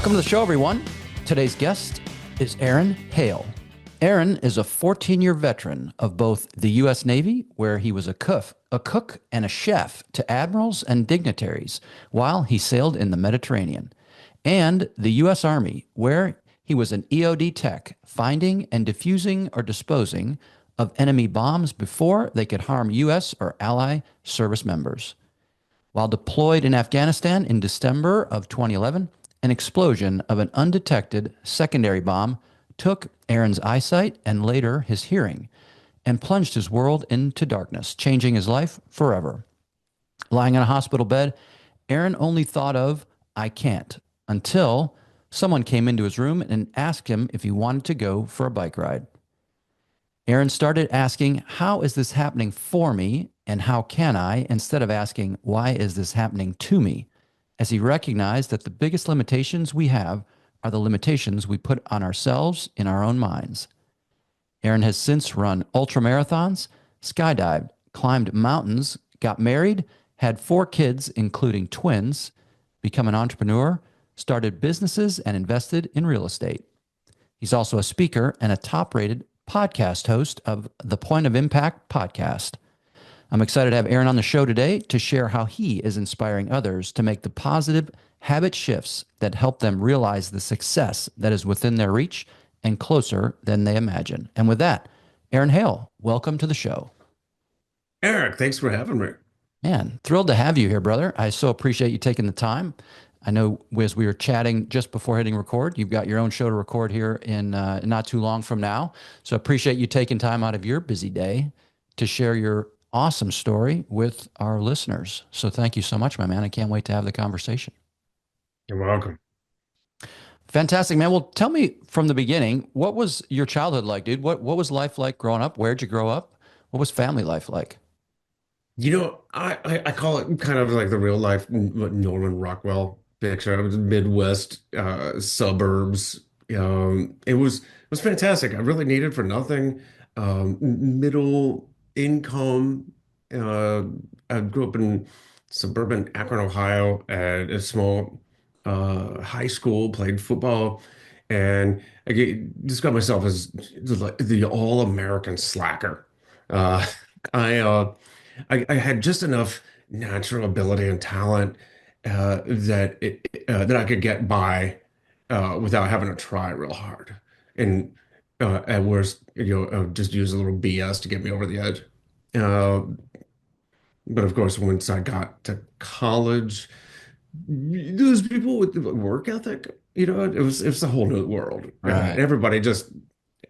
Welcome to the show, everyone. Today's guest is Aaron Hale. Aaron is a 14-year veteran of both the U.S. Navy, where he was a cook and a chef to admirals and dignitaries while he sailed in the Mediterranean, and the U.S. Army, where he was an EOD tech, finding and diffusing or disposing of enemy bombs before they could harm U.S. or ally service members. While deployed in Afghanistan in December of 2011, an explosion of an undetected secondary bomb took Aaron's eyesight and later his hearing and plunged his world into darkness, changing his life forever. Lying in a hospital bed, Aaron only thought of, "I can't," until someone came into his room and asked him if he wanted to go for a bike ride. Aaron started asking, "How is this happening for me? And how can I?" instead of asking, "Why is this happening to me?" as he recognized that the biggest limitations we have are the limitations we put on ourselves in our own minds. Aaron has since run ultramarathons, skydived, climbed mountains, got married, had 4 kids, including twins, become an entrepreneur, started businesses, and invested in real estate. He's also a speaker and a top-rated podcast host of the Point of Impact podcast. I'm excited to have Aaron on the show today to share how he is inspiring others to make the positive habit shifts that help them realize the success that is within their reach and closer than they imagine. And with that, Aaron Hale, welcome to the show. Eric, thanks for having me. Man, thrilled to have you here, brother. I so appreciate you taking the time. I know as we were chatting just before hitting record, you've got your own show to record here in not too long from now. So appreciate you taking time out of your busy day to share your awesome story with our listeners. So thank you so much, my man. I can't wait to have the conversation. You're welcome. Fantastic, man. Well, tell me from the beginning, what was your childhood like, dude? What was life like growing up? Where'd you grow up? What was family life like? I call it kind of like the real life Norman Rockwell picture. I was Midwest suburbs. It was fantastic. I really needed for nothing. Middle income. Uh, I grew up in suburban Akron, Ohio, at a small high school. Played football, and describe myself as the all-American slacker. Uh, I uh, I had just enough natural ability and talent that I could get by without having to try real hard, and at worst, just use a little BS to get me over the edge. Uh, but of course, once I got to college, those people with the work ethic, it was a whole new world. Right. Everybody just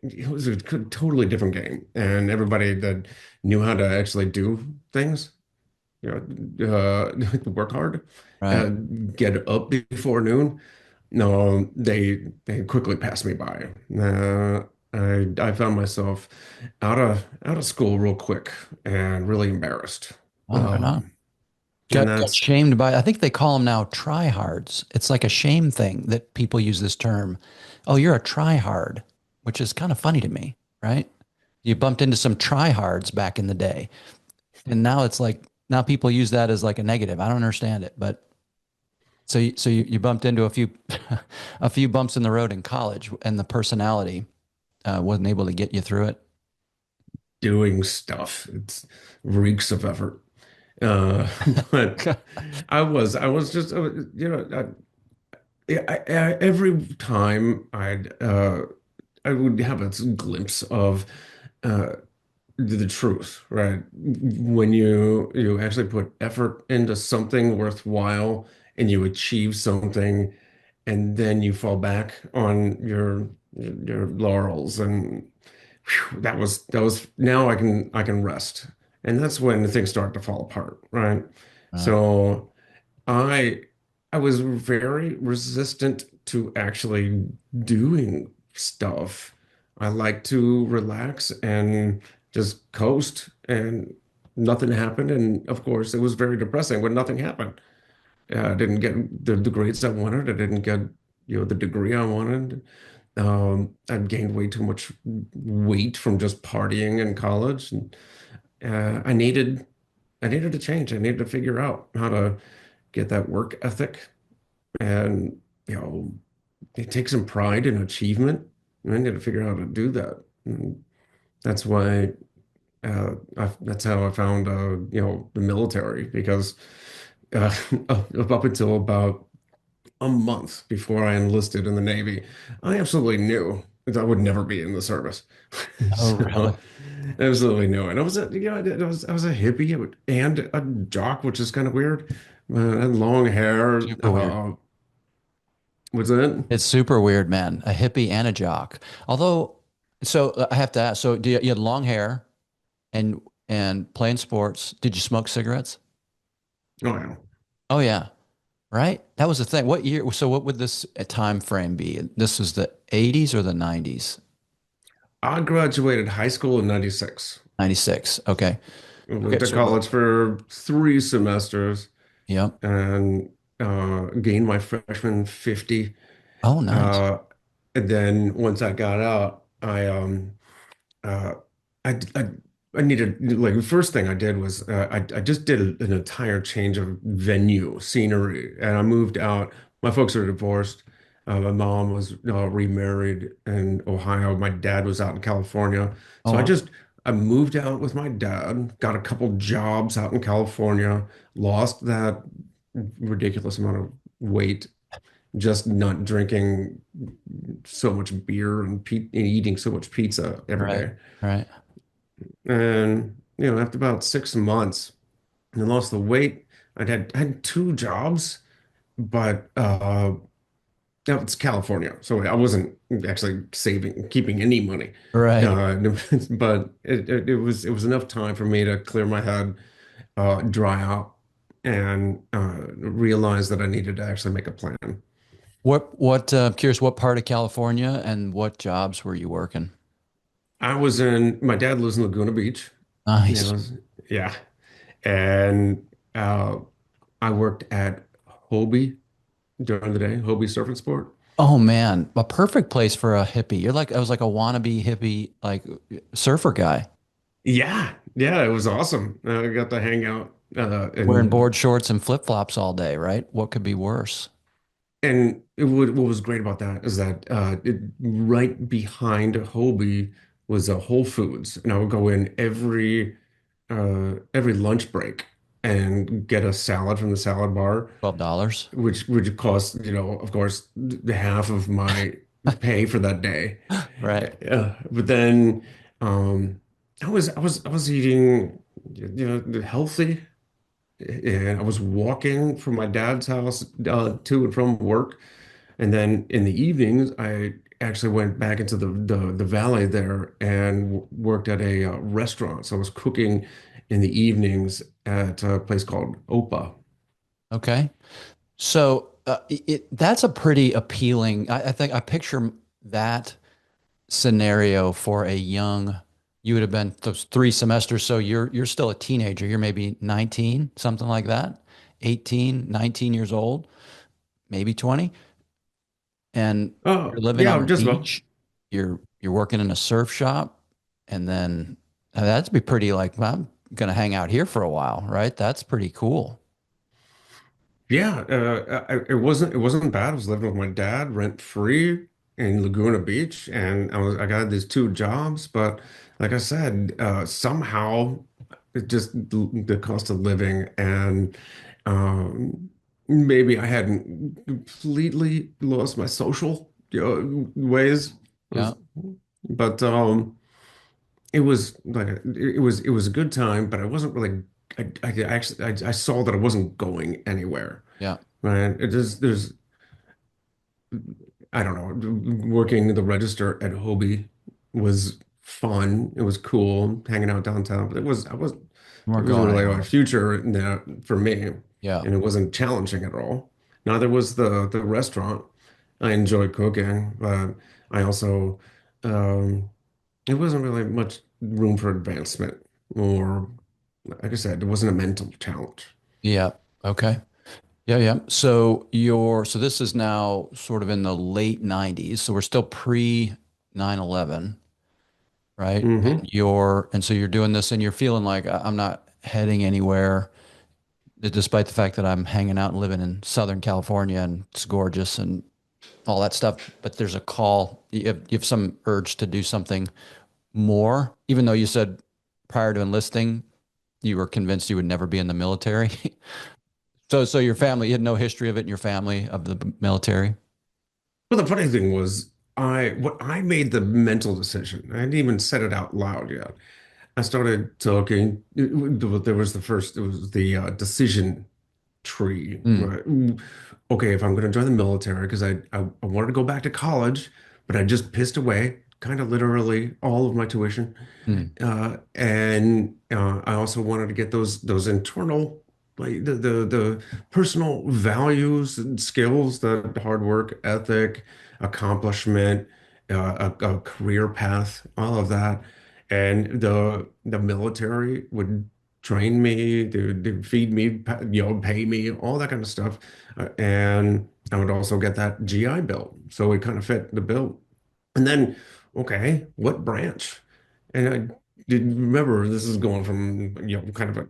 it was a totally different game, and everybody that knew how to actually do things, work hard, Right. uh, get up before noon. No, they quickly passed me by. I found myself out of school real quick and really embarrassed. Oh, right on. Um, and Got that's shamed by, I think they call them now tryhards. It's like a shame thing that people use this term. Oh, you're a tryhard, which is kind of funny to me, right? You bumped into some tryhards back in the day. And now it's like, now people use that as like a negative. I don't understand it, but so you bumped into a few, a few bumps in the road in college and the personality wasn't able to get you through it. doing stuff. It's reeks of effort. Uh, but I was just, every time I would have a glimpse of uh, the truth, right? When you actually put effort into something worthwhile and you achieve something, and then you fall back on your laurels, and whew, that was now I can rest, and that's when things start to fall apart, right? Right. So I I was very resistant to actually doing stuff. I like to relax and just coast, and nothing happened. And of course, it was very depressing when nothing happened. I didn't get the grades I wanted. I didn't get, the degree I wanted. I gained way too much weight from just partying in college, and I needed to change. I needed to figure out how to get that work ethic and, you know, they take some pride in achievement, and I need to figure out how to do that. And that's why that's how I found the military because uh, up until about a month before I enlisted in the Navy, I absolutely knew that I would never be in the service. Oh, really? So absolutely knew it. I was a hippie and a jock, which is kind of weird. I had long hair. Super weird. Was it? It's super weird, man. A hippie and a jock. Although, so I have to ask, so you had long hair and playing sports. Did you smoke cigarettes? Oh yeah. Oh yeah, right? That was the thing. What year? So what would this time frame be? This was the 80s or the 90s? I graduated high school in '96. 96. Okay. I Okay, went to so college for 3 semesters yep. and gained my freshman 50. Oh, nice. Uh, and then once I got out, uh, I I needed like the first thing I did was I just did an entire change of venue, scenery, and I moved out. My folks are divorced. My mom was remarried in Ohio. My dad was out in California. So Oh, I moved out with my dad, got a couple jobs out in California, lost that ridiculous amount of weight, just not drinking so much beer and eating so much pizza every right. day. Right. And after about 6 months, I lost the weight. I had 2 jobs, but that was California, so I wasn't actually keeping any money. Right. But it was enough time for me to clear my head, dry out, and realize that I needed to actually make a plan. Curious, what part of California and what jobs were you working? My dad lives in Laguna Beach. You Nice. know, yeah. And I worked at Hobie during the day, Hobie Surf and Sport. Oh man, a perfect place for a hippie. I was like a wannabe hippie, like surfer guy, Yeah, yeah, it was awesome. I got to hang out wearing and board shorts and flip-flops all day, right? What could be worse? what was great about that is that right behind Hobie was a Whole Foods, and I would go in every lunch break and get a salad from the salad bar, $12. which would cost, of course, the half of my pay for that day. Right. But then I was eating, healthy, and I was walking from my dad's house to and from work, and then in the evenings I actually went back into the valley there and worked at a restaurant. So I was cooking in the evenings at a place called Opa. Okay. So that's a pretty appealing. I think I picture that scenario for a young. You would have been those 3 semesters, so you're still a teenager. You're maybe 19, something like that, 18, 19 years old, maybe 20, and you're Oh, living on yeah, the just about. beach. You're working in a surf shop, and then that'd be pretty like, well, I'm gonna hang out here for a while, right? That's pretty cool. Yeah, it wasn't bad. I was living with my dad rent free in Laguna Beach, and I got these 2 jobs. But like I said, somehow it just the cost of living and maybe I hadn't completely lost my social ways. Yeah, But it was like it was a good time, but I wasn't really. I actually I saw that I wasn't going anywhere. yeah. Right. There's, I don't know, working the register at Hobie was fun. It was cool hanging out downtown, but You there weren't wasn't going really a anywhere. future in that for me. Yeah. And it wasn't challenging at all. Neither was the restaurant. I enjoyed cooking, but I also, um, it wasn't really much room for advancement or, like I said, there wasn't a mental challenge. Yeah. Okay. Yeah. So this is now sort of in the late 90s. So we're still pre 9/11, right? Hmm. And so you're doing this and you're feeling like I'm not heading anywhere, despite the fact that I'm hanging out and living in Southern California and it's gorgeous and all that stuff, but there's a call. You have some urge to do something more, even though you said prior to enlisting, you were convinced you would never be in the military. So your family, you had no history of it in your family of the military. Well, the funny thing was, I made the mental decision. I hadn't even said it out loud yet. I started talking. There was the first. It was the decision tree. Mm, Right? Okay, if I'm going to join the military, because I wanted to go back to college, but I just pissed away, kind of literally, all of my tuition. mm, And I also wanted to get those internal, like the personal values and skills, the hard work ethic, accomplishment, a career path, all of that. And the military would train me, to feed me, pay me, all that kind of stuff. And I would also get that GI Bill, so it kind of fit the bill. And then, okay, what branch? And I did remember this is going from, kind of a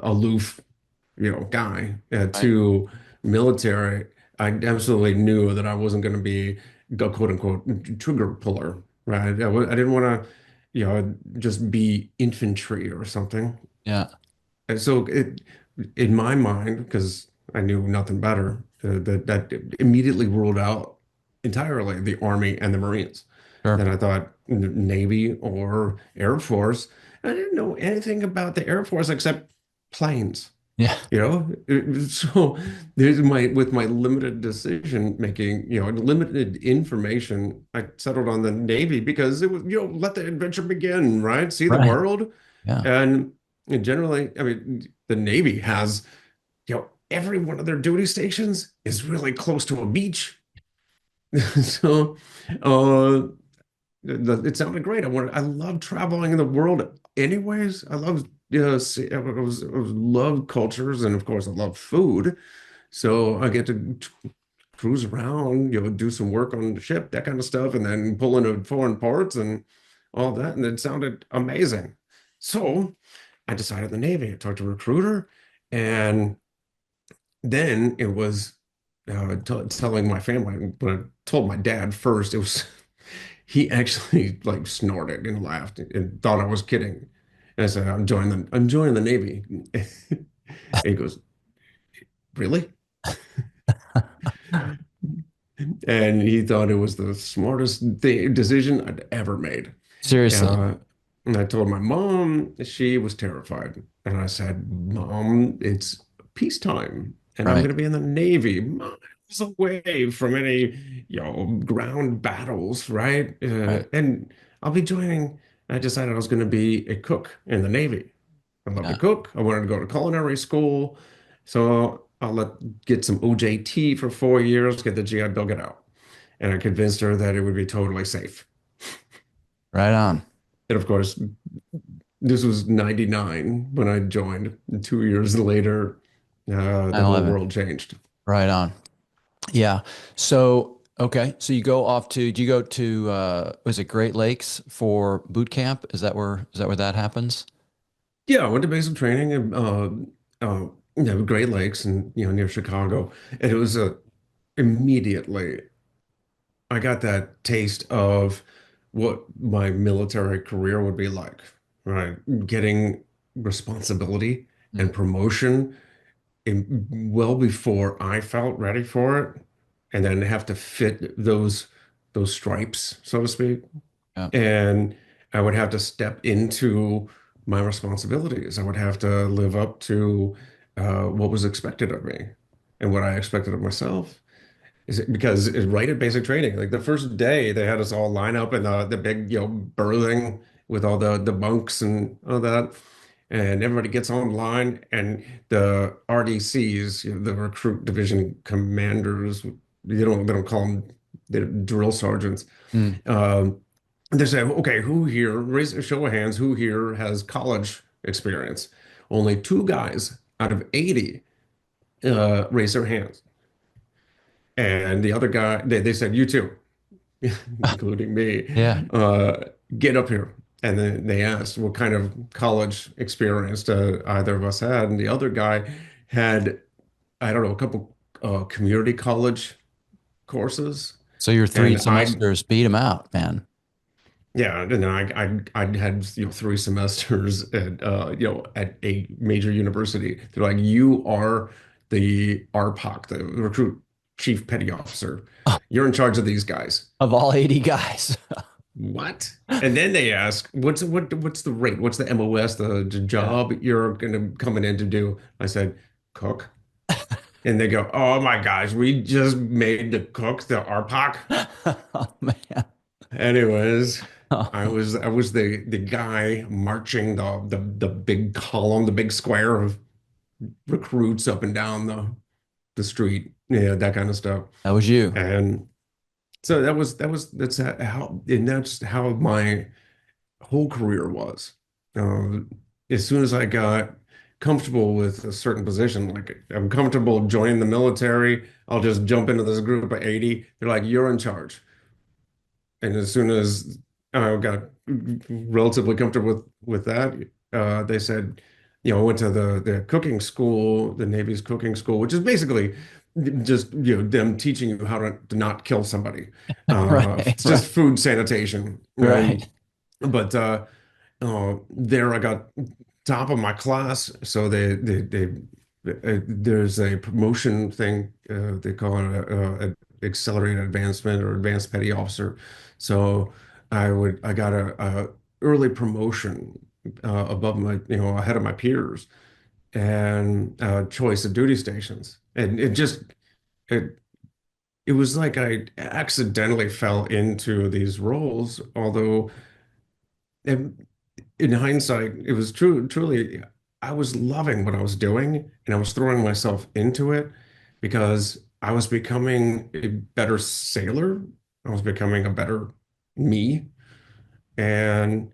aloof, guy right. to military. I absolutely knew that I wasn't going to be a quote unquote trigger puller, right? I didn't want to, just be infantry or something. Yeah. And so in my mind, because I knew nothing better, that immediately ruled out entirely the Army and the Marines. Sure. Then I thought Navy or Air Force. I didn't know anything about the Air Force except planes. Yeah. So there's my with my limited decision making, limited information, I settled on the Navy because it was, let the adventure begin, right? See the Right. world. Yeah. And generally, I mean, the Navy has, every one of their duty stations is really close to a beach. So, uh, it sounded great. I love traveling in the world anyways. I love, I love cultures, and of course I love food. So I get to cruise around, do some work on the ship, that kind of stuff, and then pull into foreign parts and all that. And it sounded amazing. So I decided the Navy. I talked to a recruiter, and then it was telling my family. When I told my dad first, it was he actually like snorted and laughed and thought I was kidding. And I said, I'm joining the Navy." And he goes, "Really?" And he thought it was the smartest decision I'd ever made. Seriously. Uh, and I told my mom, she was terrified. And I said, "Mom, it's peacetime, and I'm Right. going to be in the Navy, miles away from any, ground battles, right? Right. And I'll be joining." I decided I was going to be a cook in the Navy. I love to Yeah. cook. I wanted to go to culinary school. So get some OJT for 4 years, get the GI Bill, get out. And I convinced her that it would be totally safe. Right on. And of course, this was 99 when I joined. And 2 years later, the whole 9/11. world changed. Right on. Yeah. So, okay. So you go off to, do you go to, was it Great Lakes for boot camp? Is that where that happens? Yeah, I went to basic training in Great Lakes and near Chicago. And it was immediately I got that taste of what my military career would be like, right? Getting responsibility Mm, and promotion well before I felt ready for it, and then have to fit those stripes, so to speak. yeah. And I would have to step into my responsibilities. I would have to live up to what was expected of me and what I expected of myself. Is it because it's right at basic training? Like the first day, they had us all line up in the big, berthing with all the bunks and all that, and everybody gets on line, and the RDCs, the recruit division commanders, they don't call them the drill sergeants. Mm, Um, they say, okay, who here, raise a show of hands, who here has college experience? Only two guys out of 80 raise their hands. And the other guy, they said, you too, including me, yeah. uh, get up here. And then they asked what kind of college experience either of us had. And the other guy had, I don't know, a couple community college courses. So your three And semesters beat them out, man. yeah, and then I had, 3 semesters at, at a major university. They're like, you are the RPOC, the recruit chief petty officer. You're in charge of these guys. Of all 80 guys. What? And then they ask, what's the rate? What's the MOS, the Yeah. job you're gonna coming in to do? I said, cook. And they go, oh my gosh, we just made the cook the RPOC. Oh man. Anyways, I Oh, was I was the guy marching the big column, the big square of recruits up and down the street. Yeah, that kind of stuff. that was you. And so that's how and that's how my whole career was. Uh, as soon as I got comfortable with a certain position, like I'm comfortable joining the military, I'll just jump into this group of 80. They're like, you're in charge. And as soon as I got relatively comfortable with that, they said, I went to the cooking school, the Navy's cooking school, which is basically just them teaching you how to not kill somebody. Right, It's right, just food sanitation. right. But there I got top of my class, so there's a promotion thing, they call it a accelerated advancement or advanced petty officer. So I got a early promotion, above my, ahead of my peers, and choice of duty stations, and it it was like I accidentally fell into these roles, although. In hindsight, it was truly, I was loving what I was doing, and I was throwing myself into it because I was becoming a better sailor. I was becoming a better me. And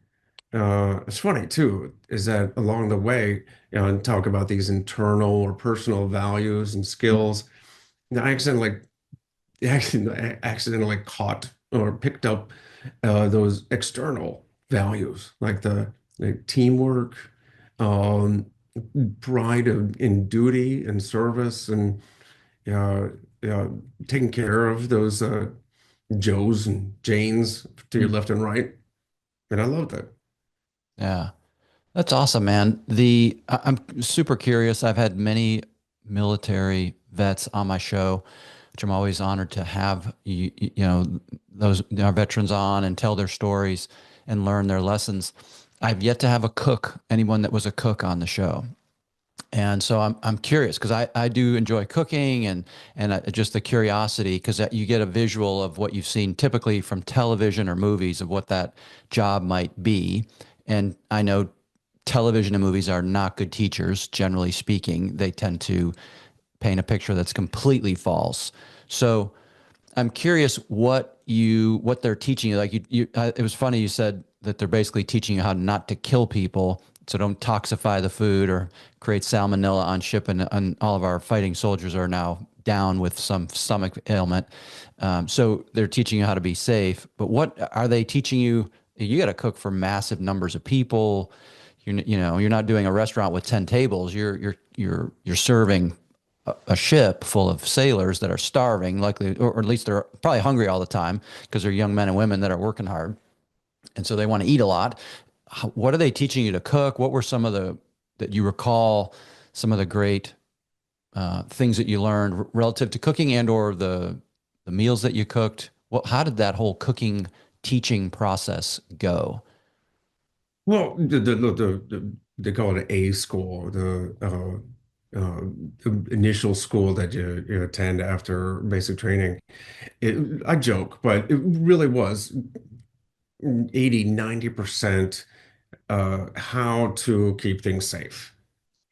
it's funny too, is that along the way, and talk about these internal or personal values and skills. I accidentally caught or picked up those external values like the teamwork, um, pride in duty and service, and uh, uh, taking care of those Joes and Janes to your Mm. left and right. And I love that. Yeah. That's awesome, man. I'm super curious. I've had many military vets on my show, which I'm always honored to have those our veterans on and tell their stories and learn their lessons. I've yet to have a cook, anyone that was a cook on the show. And so I'm curious because I do enjoy cooking and just the curiosity because you get a visual of what you've seen typically from television or movies of what that job might be. And I know television and movies are not good teachers, generally speaking. They tend to paint a picture that's completely false. So I'm curious what they're teaching you. Like it was funny you said that they're basically teaching you how not to kill people, so don't toxify the food or create salmonella on ship. And all of our fighting soldiers are now down with some stomach ailment. So they're teaching you how to be safe. But what are they teaching you? You got to cook for massive numbers of people. You're not doing a restaurant with 10 tables. You're serving a ship full of sailors that are starving, likely, or at least they're probably hungry all the time because they're young men and women that are working hard, and so they want to eat a lot. What are they teaching you to cook? What were some of the that you recall? Some of the great things that you learned relative to cooking and or the meals that you cooked. Well, how did that whole cooking teaching process go? Well, they call it A school, the initial school that you attend after basic training. I joke, but it really was 80, 90% how to keep things safe.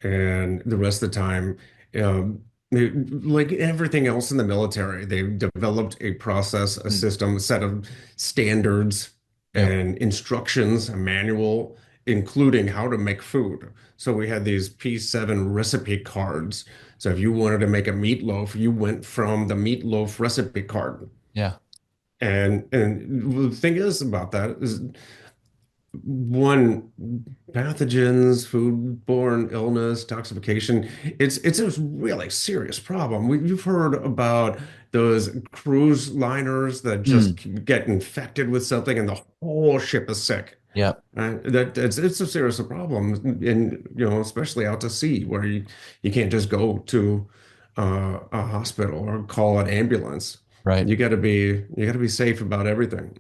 And the rest of the time, um, like everything else in the military, they've developed a process, a Mm. system, a set of standards Yep. and instructions, a manual, including how to make food. So we had these P7 recipe cards. So if you wanted to make a meatloaf, you went from the meatloaf recipe card. Yeah. And the thing is about that is one, pathogens, foodborne illness, toxification. It's a really serious problem. You've heard about those cruise liners that just Mm. get infected with something and the whole ship is sick. Yep. Right? It's a serious problem, in especially out to sea where you can't just go to a hospital or call an ambulance. Right. You got to be safe about everything.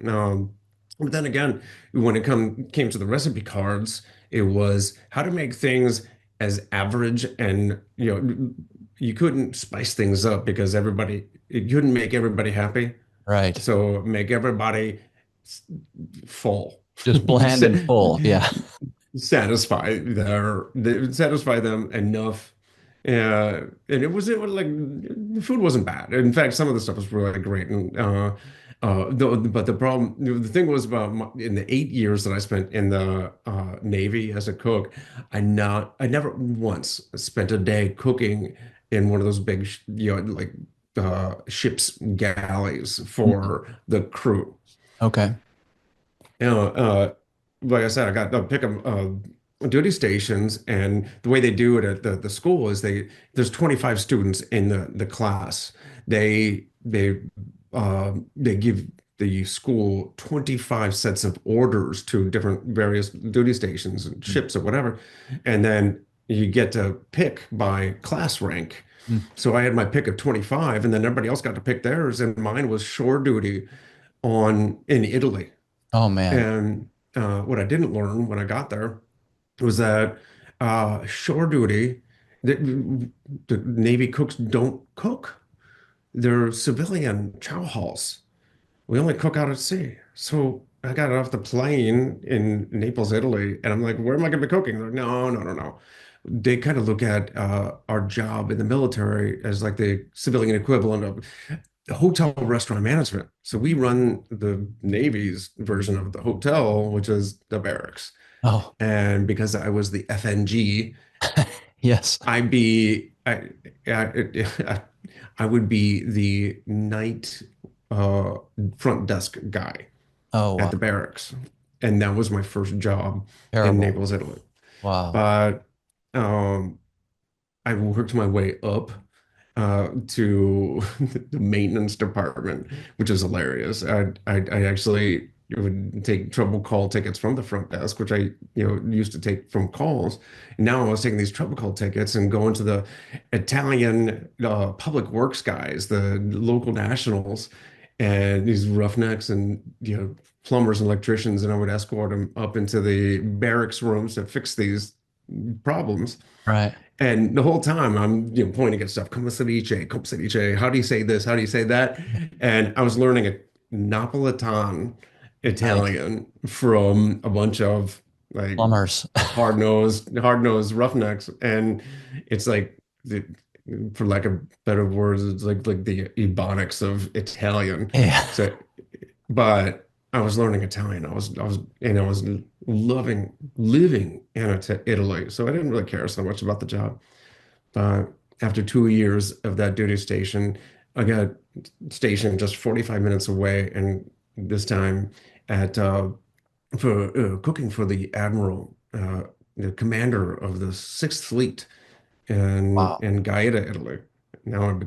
But then again, when it came to the recipe cards, it was how to make things as average, and you couldn't spice things up because you couldn't make everybody happy. Right. So make everybody s- full. Just bland and full. Yeah. Satisfy them enough. And it was like the food wasn't bad. In fact, some of the stuff was really great. And but the problem, the thing was about in the 8 years that I spent in the Navy as a cook, I never once spent a day cooking in one of those big, like ship's galleys Mm. for the crew. Okay. You know, like I said, I got to pick up duty stations, and the way they do it at the school is there's 25 students in the class. They give the school 25 sets of orders to different various duty stations and Mm. ships or whatever, and then you get to pick by class rank. Mm. So I had my pick of 25, and then everybody else got to pick theirs, and mine was shore duty on in Italy. Oh man. And what I didn't learn when I got there was that shore duty, the Navy cooks don't cook. They're civilian chow halls. We only cook out at sea. So I got off the plane in Naples, Italy, and I'm like, where am I going to be cooking? They're like, no, no, no, no. They kind of look at our job in the military as like the civilian equivalent of hotel restaurant management. So we run the Navy's version of the hotel, which is the barracks. Oh, And because I was the FNG, yes. I'd be I, I would be the night uh, front desk guy Oh, at wow. the barracks, and that was my first job in Terrible. Naples, Italy. Wow. But um, I worked my way up to the maintenance department, which is hilarious. I actually would take trouble call tickets from the front desk, which I used to take from calls. And now I was taking these trouble call tickets and going to the Italian public works guys, the local nationals, and these roughnecks and plumbers and electricians, and I would escort them up into the barracks rooms to fix these problems. Right. And the whole time I'm pointing at stuff, come sedice, how do you say this? How do you say that? And I was learning a Napolitan Nice. Italian from a bunch of like Plumbers. hard nosed roughnecks. And it's like for lack of better words, it's like the ebonics of Italian. Yeah. So but I was learning Italian. I was loving living in Italy. So I didn't really care so much about the job. But after 2 years of that duty station, I got stationed just 45 minutes away, and this time at for cooking for the admiral, the commander of the Sixth Fleet Wow. in Gaeta, Italy. Now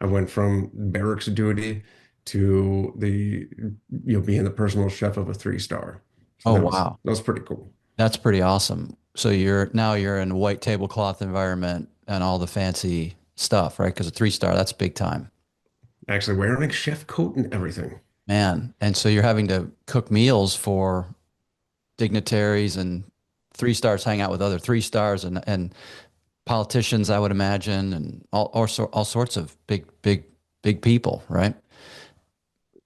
I went from barracks duty to being the personal chef of a 3 star. So Oh, that was wow. that was pretty cool. That's pretty awesome. So you're in a white tablecloth environment and all the fancy stuff, right? Because a 3 star, that's big time, Actually wearing a chef coat and everything. man. And so you're having to cook meals for dignitaries and 3 stars, hang out with other 3 stars and politicians, I would imagine, and all sorts of big people, right?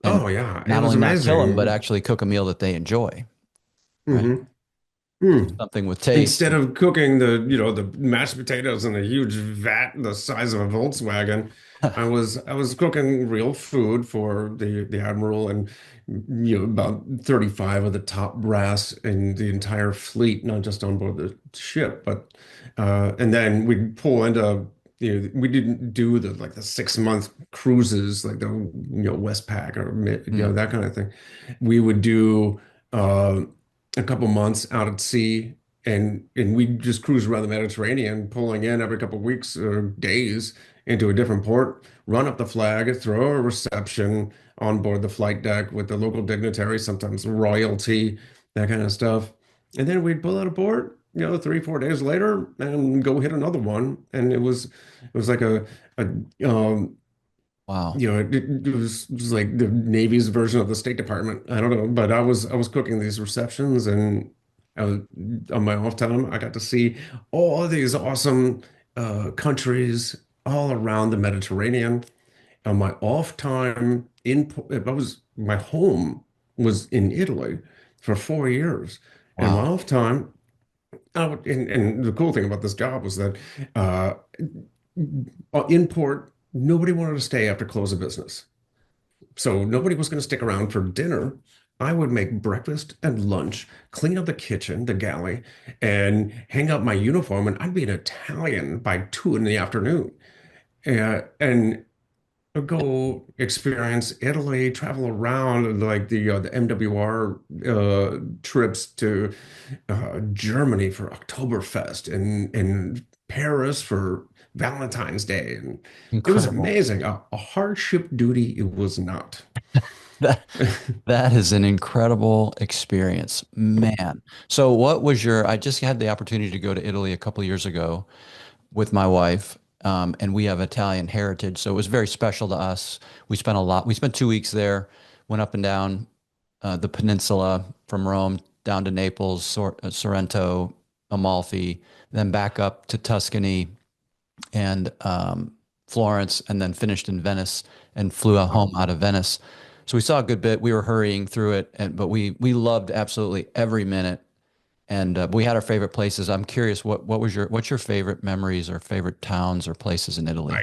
And Oh yeah, it not was only not kill them, but amazing. actually cook a meal that they enjoy, right? Hmm. Hmm. Something with taste. Instead of cooking the mashed potatoes in a huge vat the size of a Volkswagen, I was cooking real food for the admiral and about 35 of the top brass in the entire fleet, not just on board the ship, but and then we'd pull into we didn't do the 6 month cruises like the Westpac or Mm. that kind of thing. We would do uh, a couple months out at sea, and we just cruise around the Mediterranean, pulling in every couple of weeks or days into a different port, run up the flag, throw a reception on board the flight deck with the local dignitaries, sometimes royalty, that kind of stuff. And then we'd pull out a port, 3, 4 days later and go hit another one. And it was like a Wow. it was like the Navy's version of the State Department. I don't know, but I was cooking these receptions, and I was, on my off time, I got to see all of these awesome countries all around the Mediterranean. On my off time, my home was in Italy for 4 years, and my Wow. off time, and the cool thing about this job was that uh, in port, nobody wanted to stay after close of business. So nobody was going to stick around for dinner. I would make breakfast and lunch, clean up the kitchen, the galley, and hang up my uniform, and I'd be an Italian by 2 in the afternoon. And go experience Italy, travel around like the MWR trips to Germany for Oktoberfest and Paris for Valentine's Day. And it was Incredible. amazing. A hardship duty it was not. That that is an incredible experience, man. So what was I just had the opportunity to go to Italy a couple of years ago with my wife, and we have Italian heritage, so it was very special to us. We spent 2 weeks there, went up and down the peninsula from Rome down to Naples, Sorrento, Amalfi, then back up to Tuscany and Florence, and then finished in Venice and flew home out of Venice. So we saw a good bit. We were hurrying through it, but we loved absolutely every minute. And we had our favorite places. I'm curious, what's your favorite memories or favorite towns or places in My Italy?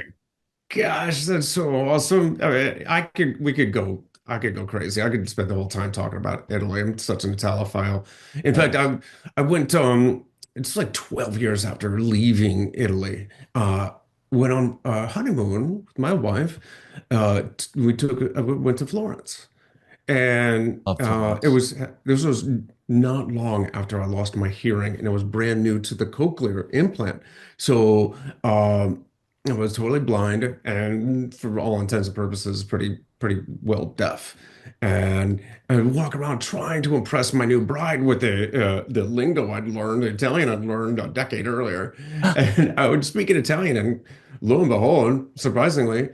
gosh, that's so awesome. I mean, I could go crazy. I could spend the whole time talking about Italy. I'm such an Italophile. In fact, Right. I went it's like 12 years after leaving Italy. Went on a honeymoon with my wife. We went to Florence. And Love Florence. this was not long after I lost my hearing, and it was brand new to the cochlear implant. So I was totally blind, and for all intents and purposes, pretty well deaf. And I would walk around trying to impress my new bride with the lingo I'd learned, the Italian I'd learned a decade earlier. And I would speak in Italian, and lo and behold, surprisingly,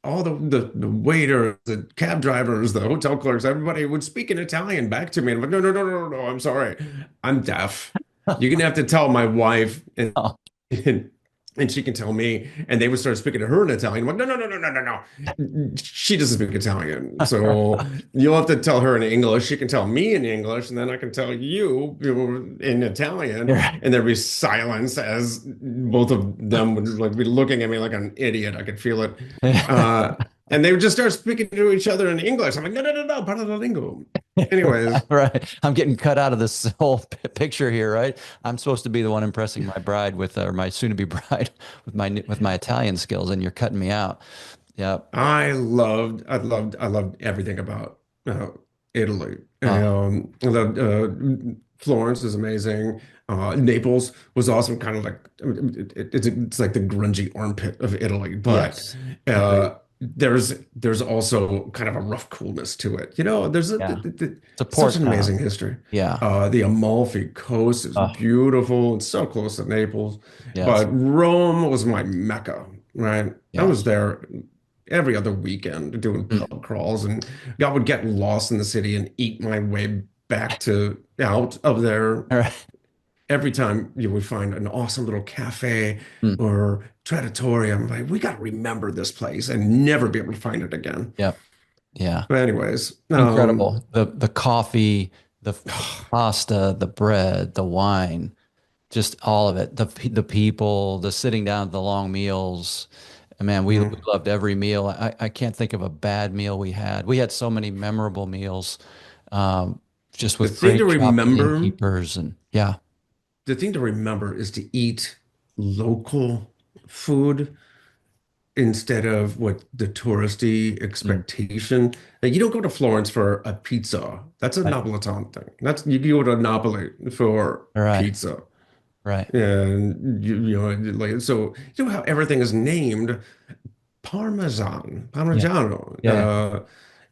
all the waiters, the cab drivers, the hotel clerks, everybody would speak in Italian back to me. And I'm like, no, no, no, no, no, I'm sorry. I'm deaf. You're gonna have to tell my wife Oh, and, and she can tell me. And they would start speaking to her in Italian. I'm like, no, no, no, no, no, no, no. She doesn't speak Italian. So you'll have to tell her in English. She can tell me in English, and then I can tell you in Italian. right. And there'd be silence as both of them would like be looking at me like an idiot. I could feel it. Uh, and they would just start speaking to each other in English. I'm like, no, no, no, no, parla la lingua. Anyways, Right. I'm getting cut out of this whole picture here, right? I'm supposed to be the one impressing my bride with, or my soon-to-be bride with my Italian skills, and you're cutting me out. Yeah. I loved everything about Italy. Oh, I loved Florence is amazing. Naples was awesome, kind of like it's like the grungy armpit of Italy, but yes. uh, Agreed. there's also kind of a rough coolness to it. There's Yeah. It's a such port an town. amazing history. Yeah. The Amalfi Coast is Oh, beautiful and so close to Naples, yes. but Rome was my Mecca, right? I was Yes. there every other weekend doing Mm. pub crawls, and I would get lost in the city and eat my way back to out of there. All right. Every time you would find an awesome little cafe Mm. or trattoria, I'm like, we got to remember this place and never be able to find it again. Yep. Yeah. But anyways, Incredible. The coffee, the pasta, the bread, the wine, just all of it. The people, the sitting down at the long meals. Man, we mhm. loved every meal. I can't think of a bad meal we had. We had so many memorable meals, um, just the with thing to great remember, innkeepers and yeah. the thing to remember is to eat local food instead of what the touristy Mm. expectation. Like, you don't go to Florence for a pizza. That's a Right. Napolitan thing. That's you go to Napoli for All right. pizza. Right. And you know, like so, you know how everything is named Yeah. Parmigiano, Yeah.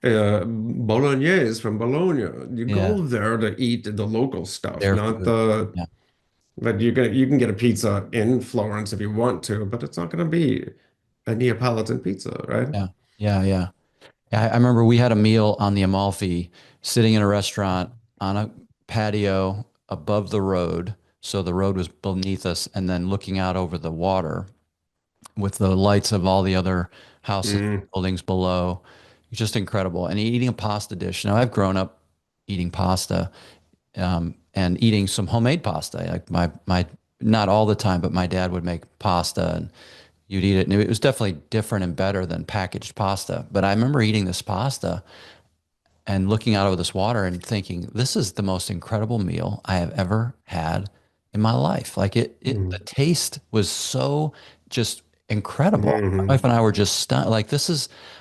Yeah. Bolognese from Bologna. You Yeah. go there to eat the local stuff, Their not food. the. Yeah. But you can get a pizza in Florence if you want to, but it's not going to be a Neapolitan pizza, right? Yeah. Yeah. Yeah. Yeah, I remember we had a meal on the Amalfi, sitting in a restaurant on a patio above the road. So the road was beneath us, and then looking out over the water with the lights of all the other houses, Mm, buildings below. Just incredible. And eating a pasta dish. Now, I've grown up eating pasta, and eating some homemade pasta. Like not all the time, but my dad would make pasta, and you'd eat it. And it was definitely different and better than packaged pasta. But I remember eating this pasta and looking out over this water and thinking, this is the most incredible meal I have ever had in my life. Like the mm, taste was so just incredible. My wife mhm, and I were just stunned. Like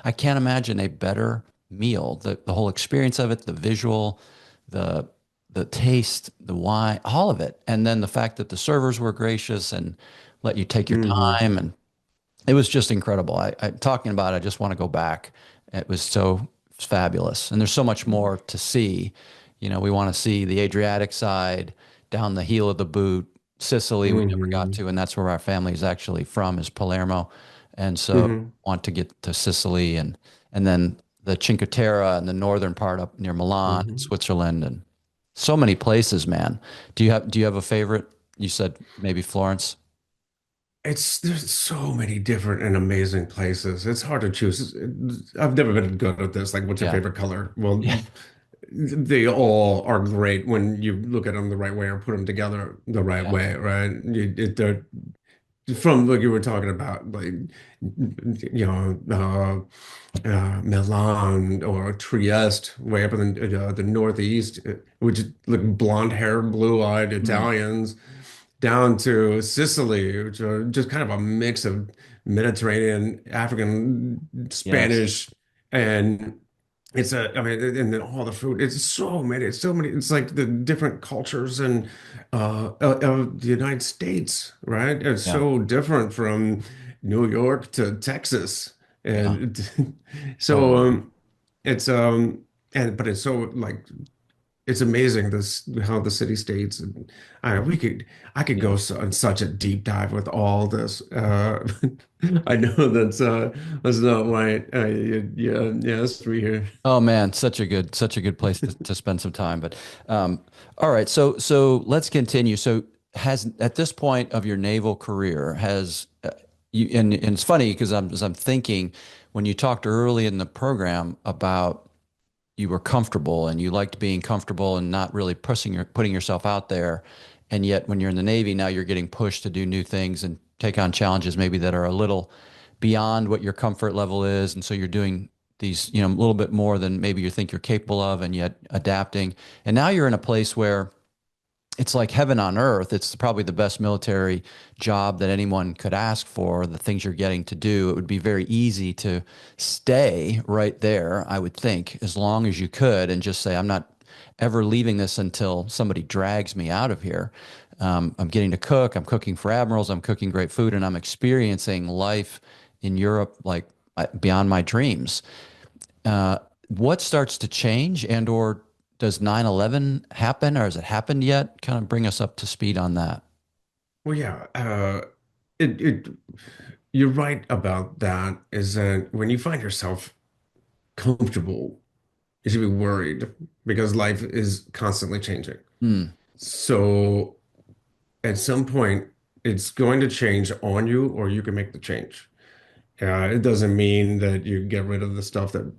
I can't imagine a better meal. The whole experience of it, the visual, the the taste, the wine, all of it. And then the fact that the servers were gracious and let you take your mhm, time, and it was just incredible. Talking about it, I just want to go back. It was so fabulous. And there's so much more to see. We want to see the Adriatic side, down the heel of the boot, Sicily, we never got mhm, to, and that's where our family is actually from, is Palermo. And so mhm, want to get to Sicily, and then the Cinque Terre and the northern part up near Milan, mhm. Switzerland, and so many places, man. Do you have a favorite? You said maybe Florence. There's so many different and amazing places. It's hard to choose. I've never been good at this. Like, what's your Yeah. favorite color? Well, Yeah. they all are great when you look at them the right way or put them together the right Yeah. way, right? They're from like you were talking about, like Milan or Trieste, way up in the northeast, which is like blonde hair, blue-eyed Mm. Italians, down to Sicily, which are just kind of a mix of Mediterranean, African, Yes. Spanish, and I mean, and then all the food. It's so many. It's like the different cultures and of the United States, right? It's Yeah. so different from New York to Texas, Yeah. and so Totally. it's and but it's so like it's amazing this how the city states and I could Yeah. go on such a deep dive with all this. I know that's not why you asked me here. Oh man, such a good place to spend some time. But all right, so let's continue. So has at this point of your naval career has you and it's funny because as I'm thinking when you talked early in the program about you were comfortable and you liked being comfortable and not really putting yourself out there, and yet when you're in the Navy now you're getting pushed to do new things and take on challenges maybe that are a little beyond what your comfort level is, and so you're doing these a little bit more than maybe you think you're capable of, and yet adapting, and now you're in a place where it's like heaven on earth. It's probably the best military job that anyone could ask for, the things you're getting to do. It would be very easy to stay right there, I would think, as long as you could, and just say, I'm not ever leaving this until somebody drags me out of here. I'm getting to cook. I'm cooking for admirals. I'm cooking great food, and I'm experiencing life in Europe like beyond my dreams. Uh, what starts to change, and or does 9/11 happen, or has it happened yet? Kind of bring us up to speed on that. Well, yeah, it you're right about that. Is that when you find yourself comfortable, you should be worried because life is constantly changing. Hmm. So at some point, it's going to change on you, or you can make the change. It doesn't mean that you get rid of the stuff that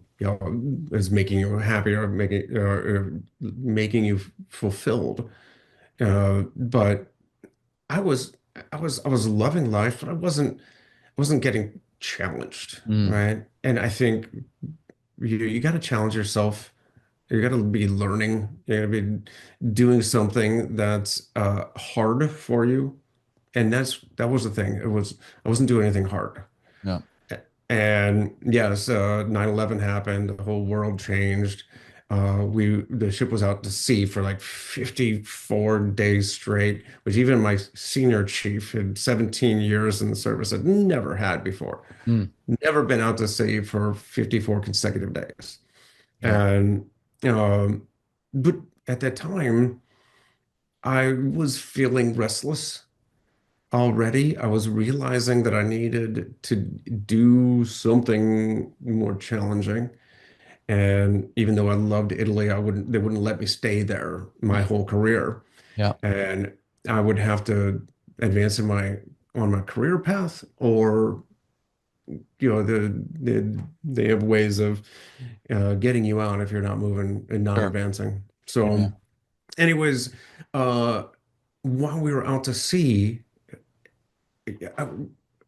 is making you happy or making you fulfilled. But I was I was loving life, but I wasn't getting challenged, Hmm. right? And I think you got to challenge yourself. You got to be learning. You got to be doing something that's hard for you. And that was the thing. I wasn't doing anything hard. Yeah. And yes, 9/11 happened, the whole world changed. The ship was out to sea for like 54 days straight, which even my senior chief had 17 years in the service had never had before. Mm, Never been out to sea for 54 consecutive days. yeah. And um, but at that time, I was feeling restless already. I was realizing that I needed to do something more challenging. And even though I loved Italy, they wouldn't let me stay there my Mm, whole career. yeah. And I would have to advance on my career path, or they have ways of getting you out if you're not moving and not Sure. advancing. Yeah. So anyways, uh while we were out to sea, I,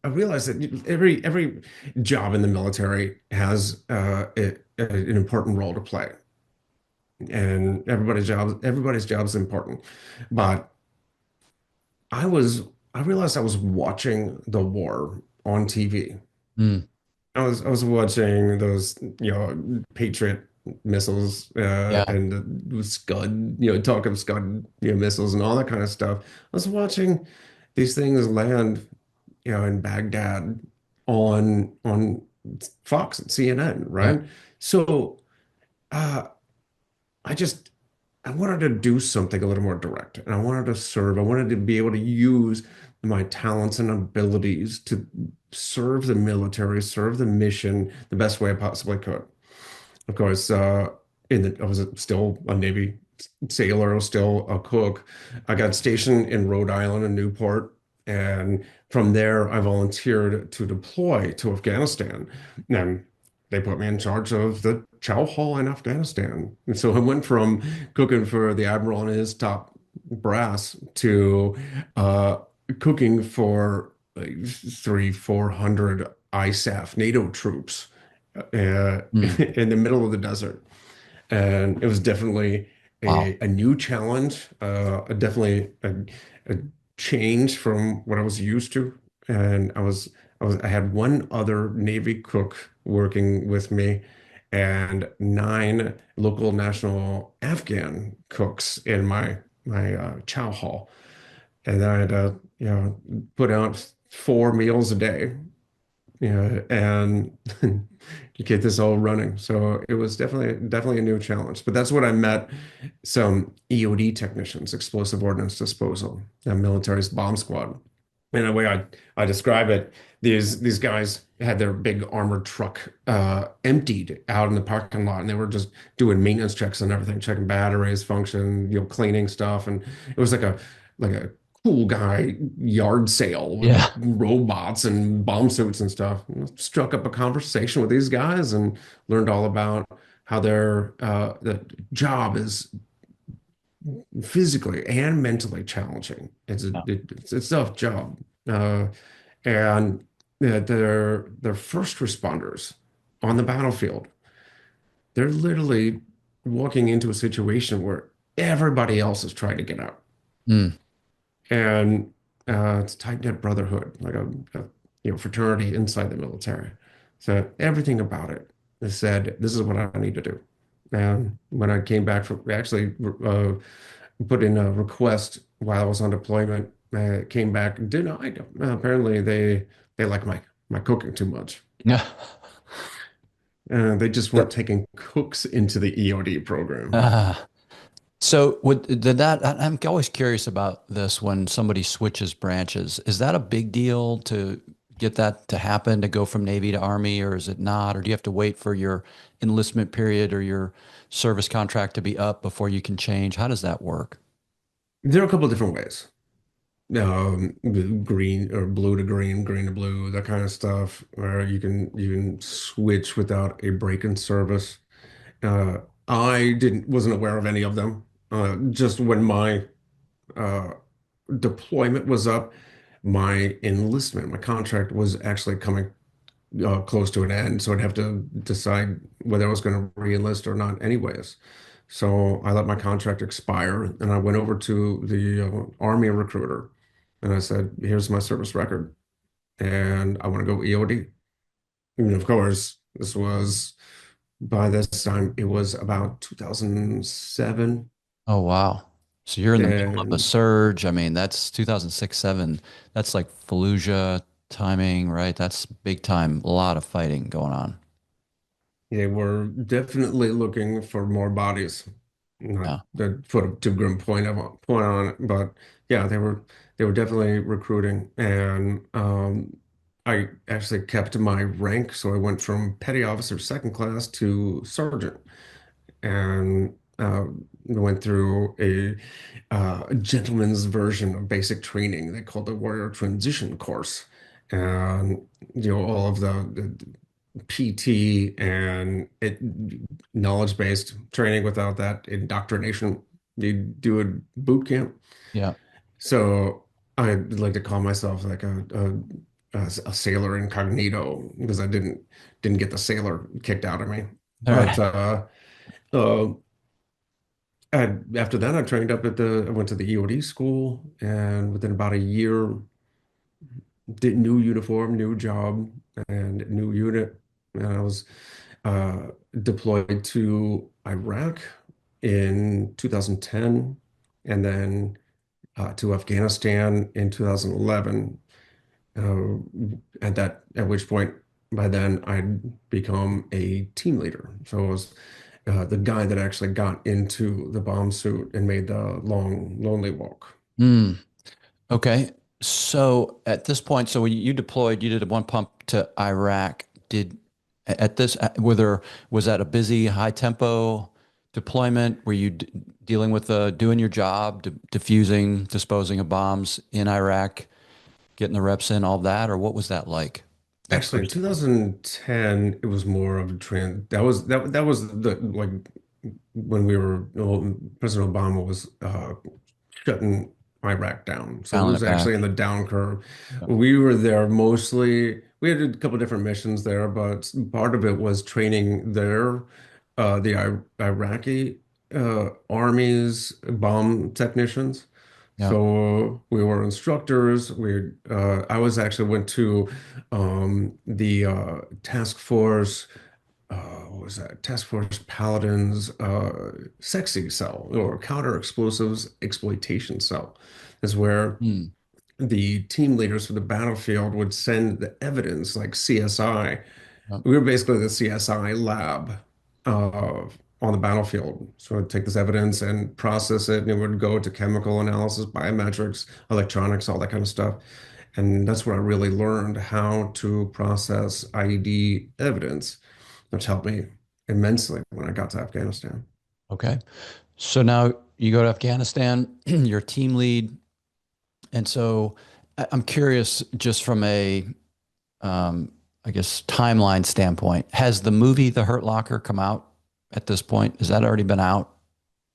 I realized that every job in the military has an important role to play, and everybody's job is important. But I was I realized I was watching the war on TV. Mm, I was watching those, Patriot missiles, yeah. and the Scud, talk of Scud, missiles and all that kind of stuff. I was watching these things land, in Baghdad on Fox and CNN, Yeah. right? So uh, I just I wanted to do something a little more direct, and I wanted to serve. I wanted to be able to use my talents and abilities to serve the military, serve the mission the best way I possibly could. Of course, I was still a Navy sailor, I was still a cook. I got stationed in Rhode Island and Newport, and from there, I volunteered to deploy to Afghanistan. And they put me in charge of the chow hall in Afghanistan. And so I went from cooking for the admiral and his top brass to uh, cooking for like 400 ISAF NATO troops Mm, in the middle of the desert. And it was definitely wow. a new challenge, definitely a change from what I was used to. And I had one other Navy cook working with me, and 9 local national Afghan cooks in my chow hall. And I had to, put out 4 meals a day, and to get this all running. So it was definitely a new challenge. But that's what I met some EOD technicians, explosive ordnance disposal, the military's bomb squad. And the way I describe it, these guys had their big armored truck emptied out in the parking lot, and they were just doing maintenance checks and everything, checking batteries, function, cleaning stuff, and it was like a cool guy yard sale with Yeah. robots and bomb suits and stuff. Struck up a conversation with these guys and learned all about how their the job is physically and mentally challenging. Yeah. It's a tough job, uh, and they're first responders on the battlefield. They're literally walking into a situation where everybody else is trying to get out, Mm, and it's tight-knit brotherhood, like a fraternity inside the military. So everything about it is said, this is what I need to do. And when I came back from actually put in a request while I was on deployment, came back denied. Apparently they like my cooking too much. yeah. They just weren't taking cooks into the EOD program. Uh, so did that, I'm always curious about this when somebody switches branches. Is that a big deal to get that to happen, to go from Navy to Army, or is it not? Or do you have to wait for your enlistment period or your service contract to be up before you can change? How does that work? There are a couple of different ways. Green or blue to green, green to blue, that kind of stuff, where you can switch without a break in service. Uh, I wasn't aware of any of them. Just when my uh, deployment was up, my contract was actually coming close to an end, so I'd have to decide whether I was going to re-enlist or not, anyways. So I let my contract expire, and I went over to the Army recruiter, and I said, "Here's my service record, and I want to go EOD." And of course, this was by this time it was about 2007. Oh, wow. So you're in the middle of a And surge. I mean, that's 2006, 7. That's like Fallujah timing, right? That's big time. A lot of fighting going on. they were definitely looking for more bodies. Not Yeah. to put a too grim point on it, but yeah, they were definitely recruiting. And I actually kept my rank, so I went from petty officer second class to sergeant, and went through a gentleman's version of basic training they called the Warrior Transition Course. And all of the PT and knowledge-based training without that indoctrination. You do a boot camp. Yeah. So I like to call myself like a sailor incognito because I didn't get the sailor kicked out of me. All But right. uh, after that, I went to the EOD school, and within about a year, did new uniform, new job, and new unit. And I was uh, deployed to Iraq in 2010, and then to Afghanistan in 2011. At which point, by then, I'd become a team leader. So I was the guy that actually got into the bomb suit and made the long, lonely walk. Mm, okay. So at this point, so when you deployed, you did a one pump to Iraq. Did at this, whether was that a busy, high tempo deployment? Were you dealing with doing your job, diffusing, disposing of bombs in Iraq, getting the reps in, all that, or what was that like? That Actually, in first. 2010, it was more of a trend. That was the like when we were well, President Obama was shutting Iraq down. So it Dialing was it back. actually in the down curve. Yeah. We were there mostly. We had a couple different missions there, but part of it was training the Iraqi army's bomb technicians. Yeah. So we were instructors. I was actually went to the task force. What was that? Task Force Paladins sexy cell or counter explosives exploitation cell is where Hmm. the team leaders for the battlefield would send the evidence like CSI. Yep. We were basically the CSI lab on the battlefield. So I'd take this evidence and process it, and it would go to chemical analysis, biometrics, electronics, all that kind of stuff. And that's where I really learned how to process IED evidence, which helped me immensely when I got to Afghanistan. Okay. So now you go to Afghanistan, you're team lead. And so I'm curious, just from a, um, I guess, timeline standpoint, has the movie The Hurt Locker come out at this point? Has that already been out?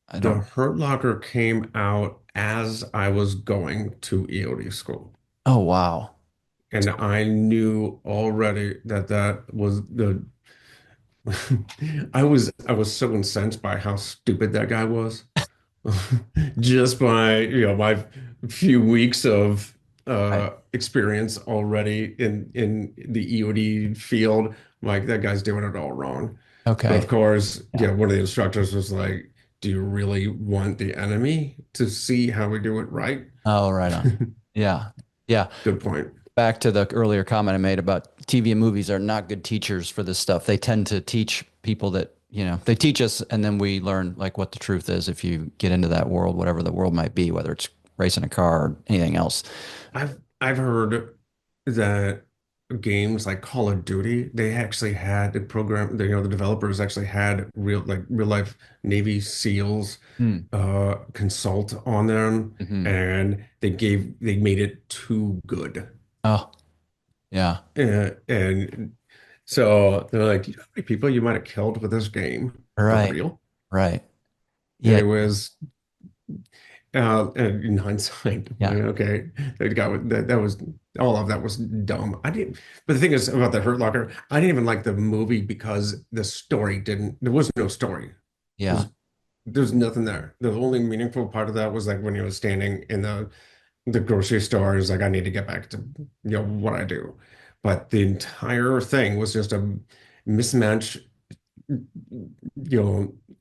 I The don't. Hurt Locker came out as I was going to EOD school. Oh, wow. And I knew already that was the I was so incensed by how stupid that guy was. Just by, my few weeks of Right. experience already in the EOD field, like that guy's doing it all wrong. But of Okay. course, Yeah. one of the instructors was like, "Do you really want the enemy to see how we do it right?" Oh, right on. Yeah. Yeah. Good point. Back to the earlier comment I made about TV and movies are not good teachers for this stuff. They tend to teach people that, they teach us and then we learn like what the truth is if you get into that world, whatever the world might be, whether it's racing a car or anything else. I've heard that games like Call of Duty, they actually had the program, the developers actually had real life Navy SEALs Hmm. consult on them, Hmm. and they made it too good. Oh, yeah. And so they're like, "Do you know how many people you might have killed with this game for Right. real?" Right. And Yeah. it was in hindsight, I'm like, Yeah. okay, that was all of that was dumb. I didn't, but the thing is about the Hurt Locker, I didn't even like the movie because the story didn't. There was no story. Yeah. There's there's nothing there. The only meaningful part of that was like when he was standing in the grocery store. Is like I need to get back to what I do, but the entire thing was just a mismatch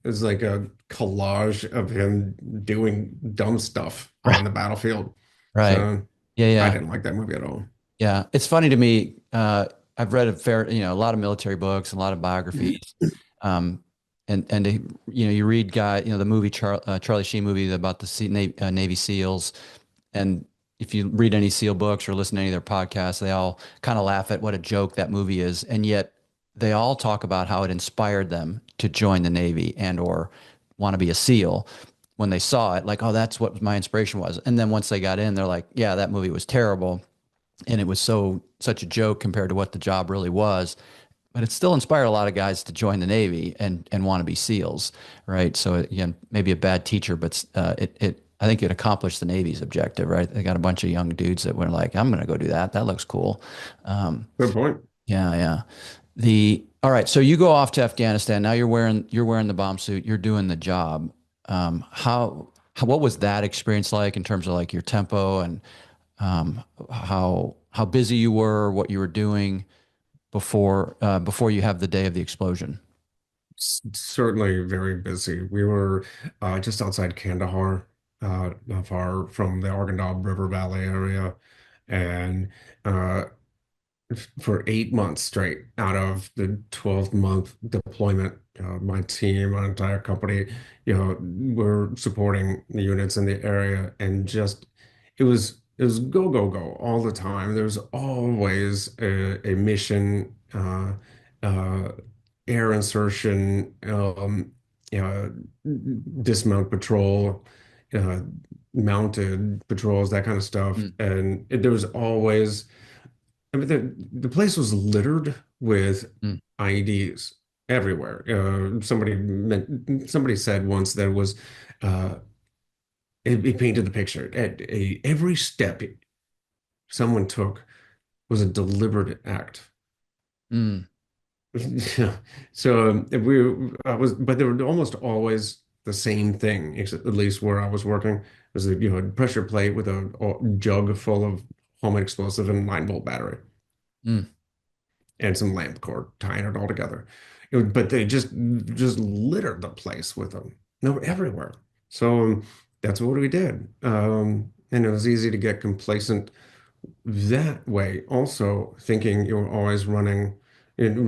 it's like a collage of him doing dumb stuff Right. on the battlefield. Right. So Yeah, I yeah. didn't like that movie at all. Yeah. It's funny to me. I've read a lot of military books, a lot of biographies. Um, and you read the movie Charlie Sheen movie about the Navy SEALs. And if you read any SEAL books or listen to any of their podcasts, they all kind of laugh at what a joke that movie is. And yet they all talk about how it inspired them to join the Navy and or want to be a SEAL when they saw it, like, oh, that's what my inspiration was. And then once they got in, they're like, yeah, that movie was terrible. And it was such a joke compared to what the job really was. But it still inspired a lot of guys to join the Navy and want to be SEALs, right? So again, maybe a bad teacher, but it I think it accomplished the Navy's objective, right? They got a bunch of young dudes that were like, I'm going to go do that. That looks cool. Um, Good point. yeah, yeah. The All right. So you go off to Afghanistan. Now you're wearing the bomb suit. You're doing the job. What was that experience like in terms of like your tempo and how busy you were, what you were doing before you have the day of the explosion? Certainly very busy. We were just outside Kandahar, not far from the Arghandab River Valley area, and uh, for 8 months straight out of the 12-month deployment. My team, my entire company, were supporting the units in the area, and just it was go go go all the time. There's always a mission, uh, air insertion, uh, dismount patrol, uh, mounted patrols, that kind of stuff, Mm, and there was always. I mean, the place was littered with mm, IEDs everywhere. Somebody said once that was uh, it painted the picture. Every step someone took was a deliberate act. mm. Yeah. So I was, but they were almost always the same thing, at least where I was working. It was a pressure plate with a jug full of homemade explosive and 9-volt battery, Mm. and some lamp cord tying it all together. But they just littered the place with them. No, everywhere. So that's what we did. And it was easy to get complacent that way. Also, thinking you're always running. And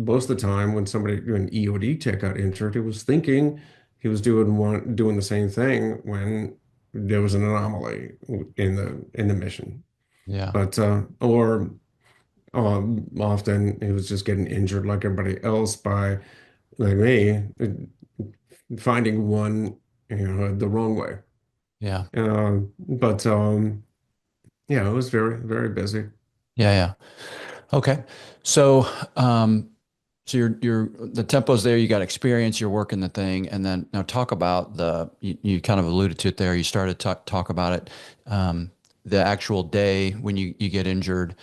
most of the time, when EOD tech got injured, he was thinking he was doing the same thing when there was an anomaly in the mission. Yeah. But or often he was just getting injured like everybody else by, like me, finding one, the wrong way. Yeah. But yeah, it was very, very busy. Yeah. Yeah. Okay. So, you're the tempo's there. You got experience. You're working the thing, and then now talk about you kind of alluded to it there. You started to talk about it. The actual day when you get injured.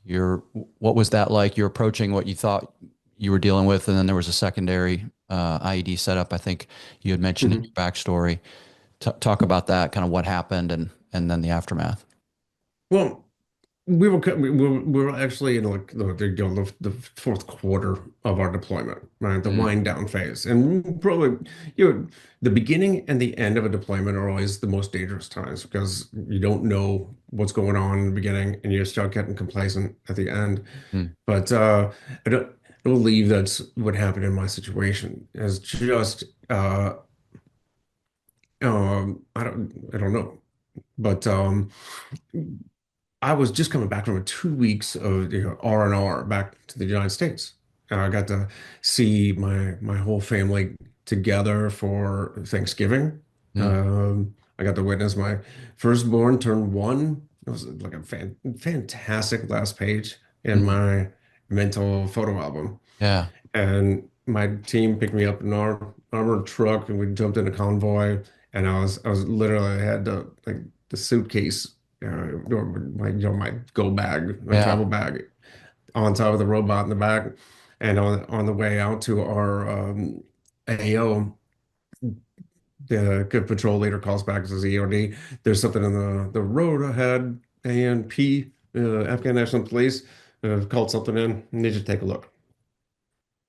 What was that like? You're approaching what you thought you were dealing with, and then there was a secondary IED setup. I think you had mentioned in Mhm. your backstory. Talk about that, kind of what happened, and then the aftermath. Well, we were actually in like the fourth quarter of our deployment, right? The Mm, wind down phase, and probably the beginning and the end of a deployment are always the most dangerous times because you don't know what's going on in the beginning, and you start getting complacent at the end. mm, But I believe that's what happened in my situation. Is just I don't know, but I was just coming back from 2 weeks of R&R back to the United States. I got to see my whole family together for Thanksgiving. mm, I got to witness my firstborn turn one. It was like a fantastic last page in mm. my mental photo album. Yeah. And my team picked me up in our armored truck, and we jumped in a convoy. And I was literally, I had the suitcase, or my go bag, my Yeah. travel bag, on top of the robot in the back. And on the way out to our AO, the good patrol leader calls back and says, EOD, there's something in the road ahead. ANP, Afghan National Police, called something in. Need you to take a look.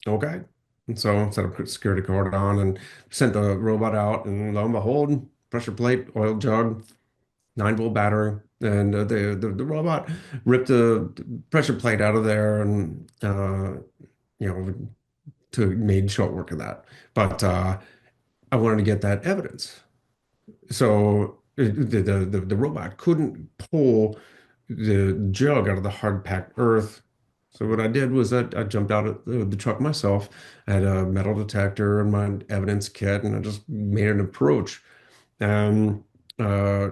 Okay. And so set a security card on and sent the robot out, and lo and behold, pressure plate, oil jug, 9-volt battery, and the robot ripped the pressure plate out of there, and you know, to made short work of that. But I wanted to get that evidence. So the robot couldn't pull the jug out of the hard packed earth. So what I did was I jumped out of the truck myself. I had a metal detector and my evidence kit, and I just made an approach. And uh,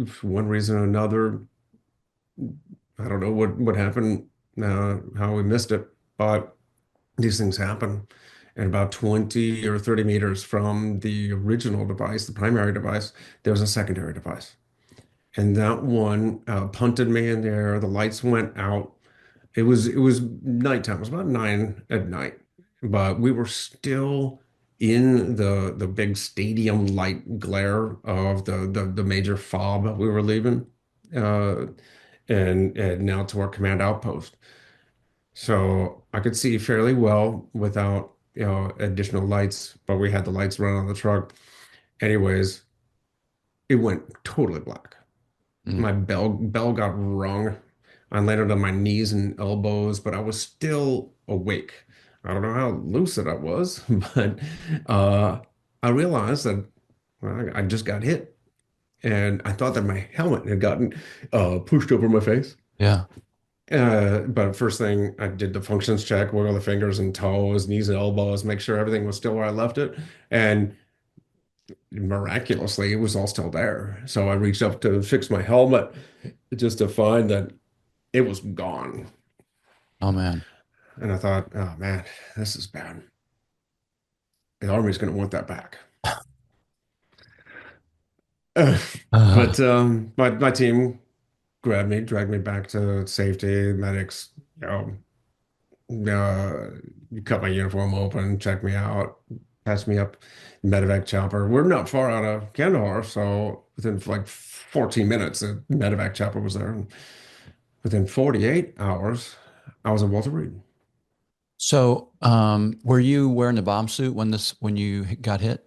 for one reason or another, I don't know what happened, how we missed it, but these things happen. And about 20 or 30 meters from the original device, the primary device, there was a secondary device. And that one punted me in there. The lights went out. It was nighttime. It was about 9 at night, but we were still in the big stadium light glare of the major fob we were leaving, uh, and now to our command outpost. So I could see fairly well without additional lights, but we had the lights running on the truck. Anyways, it went totally black. Mm. My bell got rung. I landed on my knees and elbows, but I was still awake. I don't know how lucid I was, but uh, I realized that well, I just got hit, and I thought that my helmet had gotten pushed over my face. Yeah. But first thing I did the functions check, wiggle the fingers and toes, knees and elbows, make sure everything was still where I left it, and miraculously, it was all still there. So I reached up to fix my helmet just to find that it was gone. Oh man. And I thought, oh man, this is bad. The Army's going to want that back. Uh, Uh, but my team grabbed me, dragged me back to safety. Medics, cut my uniform open, checked me out, patched me up, medevac chopper. We're not far out of Kandahar, so within like 14 minutes, the medevac chopper was there. And within 48 hours, I was at Walter Reed. so, were you wearing the bomb suit when you got hit?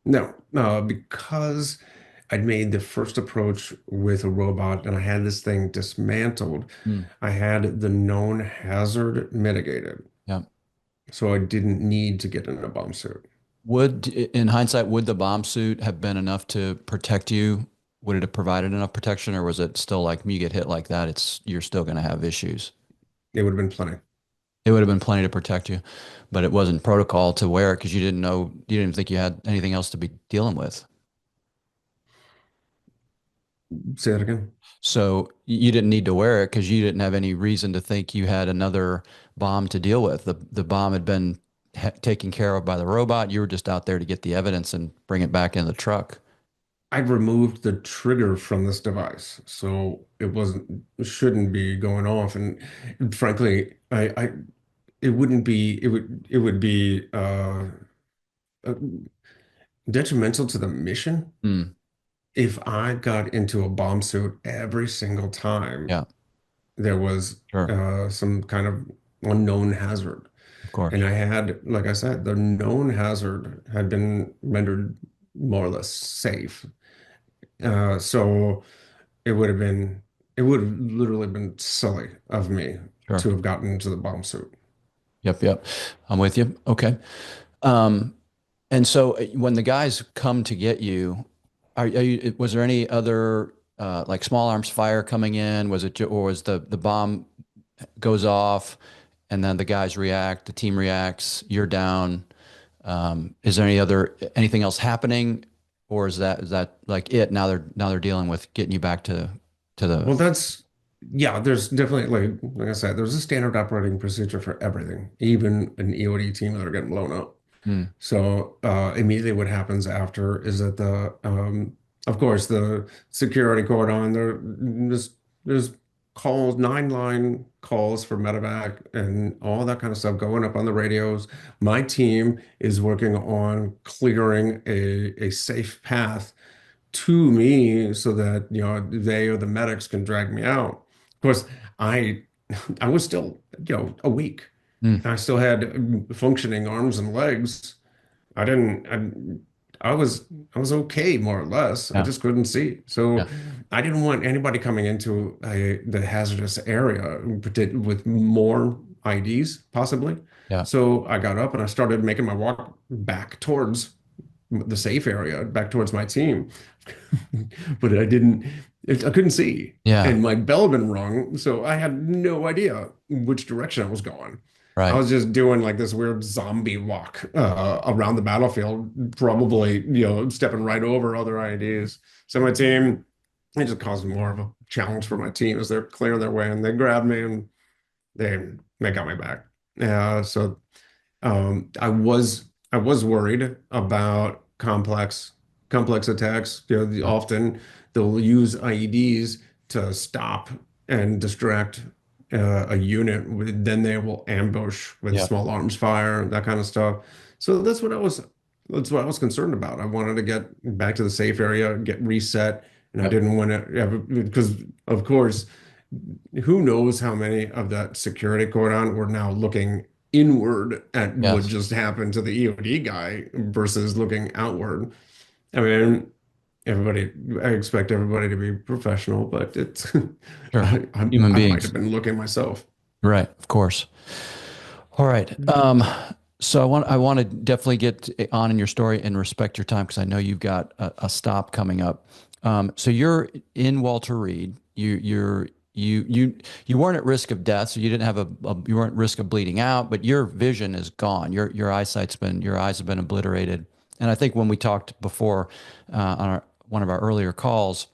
No, no, because I'd made the first approach with a robot and I had this thing dismantled. Mm. I had the known hazard mitigated, Yeah. so I didn't need to get in a bomb suit. In hindsight, would the bomb suit have been enough to protect you? Would it have provided enough protection, or was it still like you get hit like that, you're still going to have issues? It would have been plenty. It would have been plenty to protect you, but it wasn't protocol to wear it because you didn't think you had anything else to be dealing with. Say that again. So you didn't need to wear it because you didn't have any reason to think you had another bomb to deal with. The bomb had been taken care of by the robot. You were just out there to get the evidence and bring it back in the truck. I removed the trigger from this device, so it shouldn't be going off. And frankly, it wouldn't be, it would be uh, detrimental to the mission Mm, if I got into a bomb suit every single time yeah, there was sure, some kind of unknown hazard. of And course. I had, like I said, the known hazard had been rendered more or less safe. So it would have been, it would have literally been silly of me Sure. to have gotten into the bomb suit. Yep, yep. I'm with you. Okay. Um, and so when the guys come to get you, was there any other like small arms fire coming in? Or was the bomb goes off and then the guys react, the team reacts, you're down. Is there anything else happening, or is that like it? Now they're dealing with getting you back to the. Well, yeah, there's definitely, like I said, there's a standard operating procedure for everything, even an EOD team that are getting blown up. Hmm, So immediately what happens after is that of course, the security cordon, there's calls, 9-line calls for medevac and all that kind of stuff going up on the radios. My team is working on clearing a safe path to me so that, they or the medics can drag me out. Of course, I I was still, awake. Mm. I still had functioning arms and legs. I didn't, I was, I was okay more or less. I Yeah. just couldn't see. So Yeah. I didn't want anybody coming into the hazardous area with more IDs possibly. Yeah. So I got up and I started making my walk back towards the safe area, back towards my team. But I couldn't see. Yeah. And my bell had been rung, so I had no idea which direction I was going. I Right. was just doing like this weird zombie walk around the battlefield, probably, stepping right over other IEDs. So my team, it just caused more of a challenge for my team as they're clearing their way, and they grabbed me and they they got me back. So I was worried about complex attacks. Yeah. Often they'll use IEDs to stop and distract a unit. Then they will ambush with Yeah. small arms fire, that kind of stuff. So that's what I was concerned about. I wanted to get back to the safe area, get reset, and I Yeah. didn't want to have, because of course, who knows how many of that security cordon were now looking inward at what Yes. just happened to the EOD guy versus looking outward. I mean, I expect everybody to be professional, but Sure. Human I might beings. have been looking myself. Right. Of course. All right. So I want to definitely get on in your story and respect your time because I know you've got a stop coming up. So you're in Walter Reed. You weren't at risk of death, so you didn't have you weren't at risk of bleeding out, but your vision is gone. Your eyes have been obliterated. And I think when we talked before on one of our earlier calls,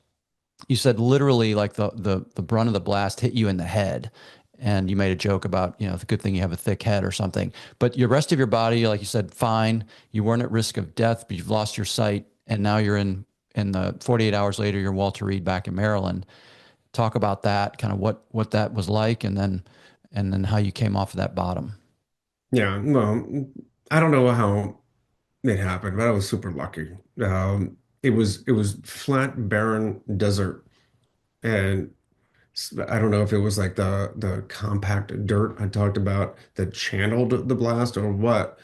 you said literally like the brunt of the blast hit you in the head. And you made a joke about, the good thing you have a thick head or something. But your rest of your body, like you said, fine. You weren't at risk of death, but you've lost your sight. And now you're in the 48 hours later, you're Walter Reed back in Maryland. Talk about that, kind of what that was like, and then how you came off of that bottom. Yeah, well, I don't know how it happened, but I was super lucky. It was flat, barren desert, and I don't know if it was like the compact dirt I talked about that channeled the blast or what,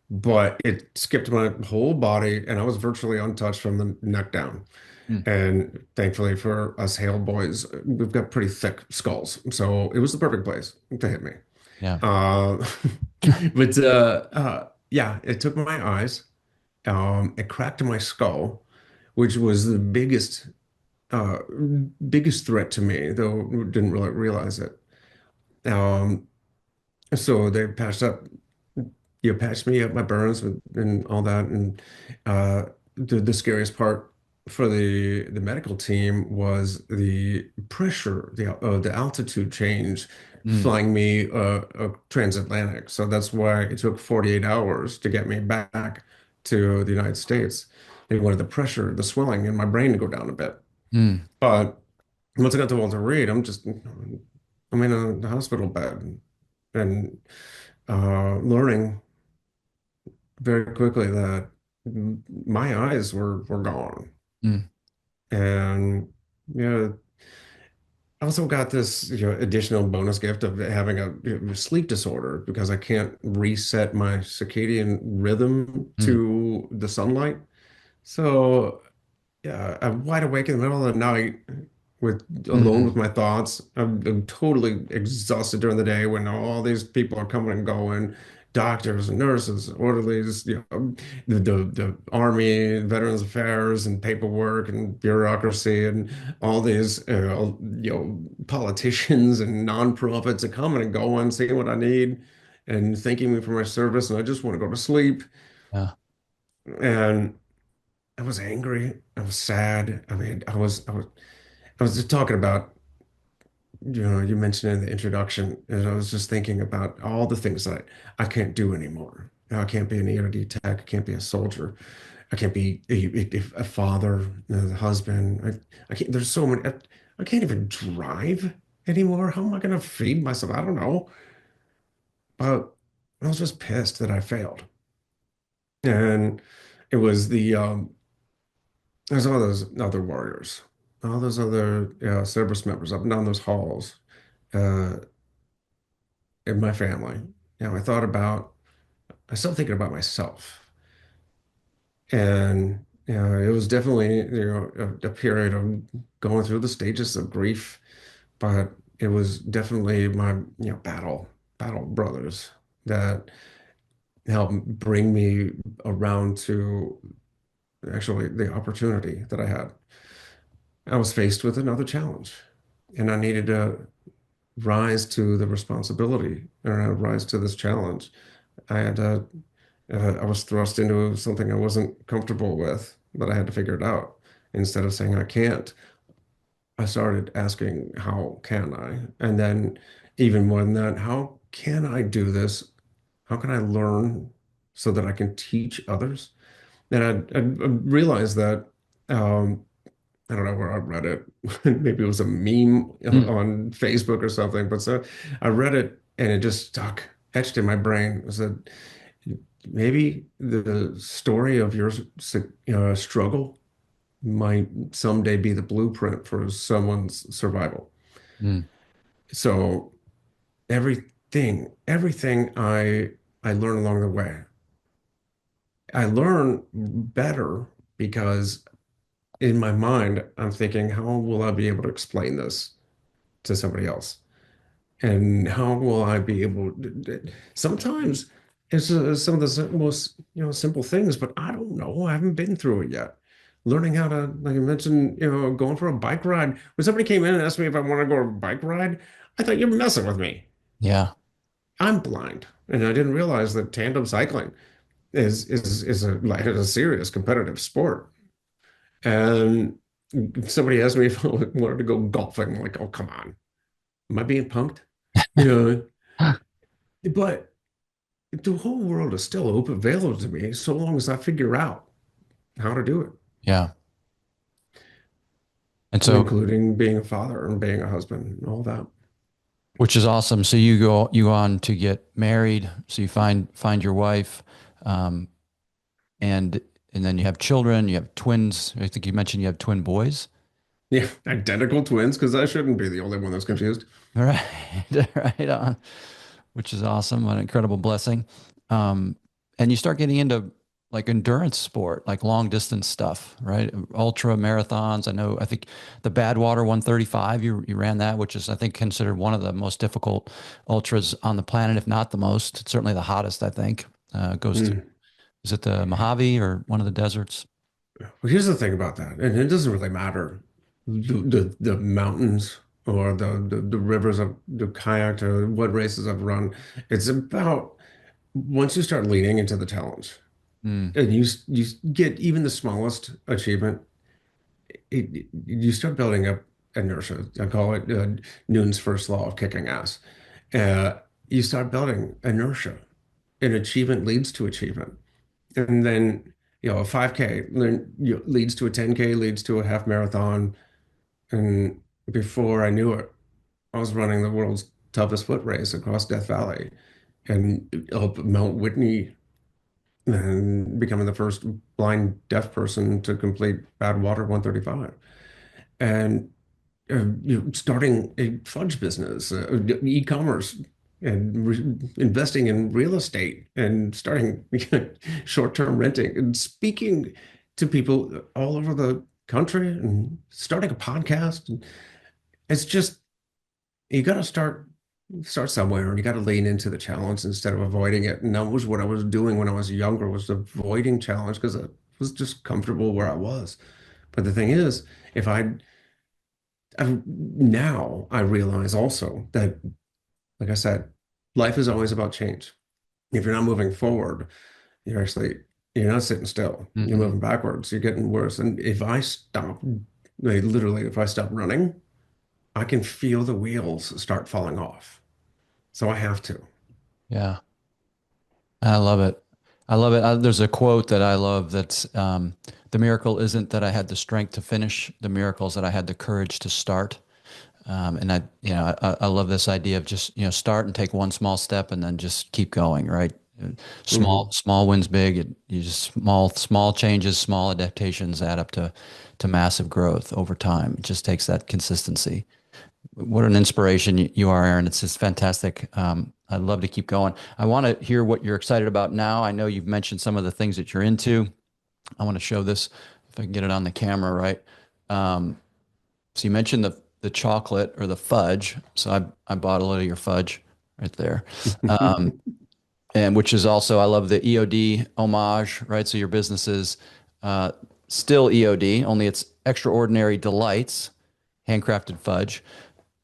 but it skipped my whole body, and I was virtually untouched from the neck down. Mm. And thankfully for us Hale boys, we've got pretty thick skulls, so it was the perfect place to hit me. Yeah. Uh, but yeah, it took my eyes. It cracked my skull, which was the uh, biggest threat to me, though didn't really realize it. Um, so they patched me up my burns and all that, and uh, the scariest part for the medical team was the pressure, the altitude change, Mm. flying me transatlantic. So that's why it took 48 hours to get me back to the United States. They wanted the pressure, the swelling in my brain to go down a bit. Mm. But once I got to Walter Reed, I'm in a hospital bed and learning very quickly that my eyes were gone. Mm. And I also got this additional bonus gift of having a sleep disorder because I can't reset my circadian rhythm Mm. to the sunlight. So yeah, I'm wide awake in the middle of the night with alone with Mm. my thoughts. I'm totally exhausted during the day when all these people are coming and going, doctors and nurses, orderlies, the army, Veterans Affairs, and paperwork and bureaucracy, and all these politicians and nonprofits are coming and going, seeing what I need and thanking me for my service, and I just want to go to sleep. Yeah. And I was angry. I was sad. I mean, I was just talking about, you mentioned in the introduction, and I was just thinking about all the things that I can't do anymore. I can't be an EOD tech. I can't be a soldier. I can't be a father, a husband. I can't, there's so many. I can't even drive anymore. How am I going to feed myself? I don't know. But I was just pissed that I failed. And it was there's all those other warriors, all those other service members up and down those halls uh, in my family. I thought about, I started thinking about myself. And, it was definitely, a period of going through the stages of grief, but it was definitely my, battle brothers that helped bring me around to actually the opportunity that I had. I was faced with another challenge, and I needed to rise to the responsibility or rise to this challenge. I had to, I was thrust into something I wasn't comfortable with, but I had to figure it out. Instead of saying I can't, I started asking, how can I? And then, even more than that, how can I do this? How can I learn so that I can teach others? And I realized that, I don't know where I read it. Maybe it was a meme Mm, on Facebook or something. But so I read it and it just stuck, etched in my brain. It said, maybe the story of your struggle might someday be the blueprint for someone's survival. mm, So everything I learn along the way, I learn better because in my mind, I'm thinking, how will I be able to explain this to somebody else? And how will I be able to, sometimes it's some of the most, simple things, but I don't know. I haven't been through it yet. Learning how to, like I mentioned, going for a bike ride. When somebody came in and asked me if I want to go on a bike ride, I thought you were messing with me. yeah. I'm blind. And I didn't realize that tandem cycling is a serious competitive sport. And somebody asked me if I wanted to go golfing. I'm like, oh, come on. Am I being punked? You know, but the whole world is still open, available to me so long as I figure out how to do it, Yeah. And so, including being a father and being a husband and all that. which is awesome. So you go on to get married. So you find your wife, um, and and then you have children. You have twins. I think you mentioned you have twin boys. Yeah, identical twins, because I shouldn't be the only one that's confused. Right, right on. Which is awesome. An incredible blessing. And you start getting into like endurance sport, like long distance stuff, right? Ultra marathons. I think the Badwater 135, you ran that, which is, I think, considered one of the most difficult ultras on the planet, if not the most. It's certainly the hottest, I think. Goes to, Mm. is it the Mojave or one of the deserts? Well, here's the thing about that, and it doesn't really matter the mountains or the rivers of the kayak or what races I've run. It's about once you start leaning into the challenge Mm, and you get even the smallest achievement, you start building up inertia. I call it Newton's first law of kicking ass. Uh, you start building inertia, and achievement leads to achievement. And then, a 5K leads to a 10K, leads to a half marathon. And before I knew it, I was running the world's toughest foot race across Death Valley and up Mount Whitney and becoming the first blind deaf person to complete Badwater 135. And starting a fudge business, e-commerce, and investing in real estate and starting short-term renting and speaking to people all over the country and starting a podcast. And it's just you got to start somewhere and you got to lean into the challenge instead of avoiding it. And that was what I was doing when I was younger, was avoiding challenge because I was just comfortable where I was. But the thing is, if now I realize also that, like I said, life is always about change. If you're not moving forward, you're not sitting still. You're mm-mm. moving backwards. You're getting worse. And if I stop, like literally, if I stop running, I can feel the wheels start falling off. So I have to. Yeah. I love it. I love it. There's a quote that I love that's the miracle isn't that I had the strength to finish. The miracle is that I had the courage to start. And I love this idea of just, start and take one small step and then just keep going, right? Mhm. Small wins big. You just small changes, small adaptations add up to massive growth over time. It just takes that consistency. What an inspiration you are, Aaron. It's just fantastic. I'd love to keep going. I want to hear what you're excited about now. I know you've mentioned some of the things that you're into. I want to show this if I can get it on the camera, right? So you mentioned the chocolate or the fudge. So I bought a little of your fudge right there. And which is also, I love the EOD homage, right? So your business is still EOD, only it's Extraordinary Delights, handcrafted fudge.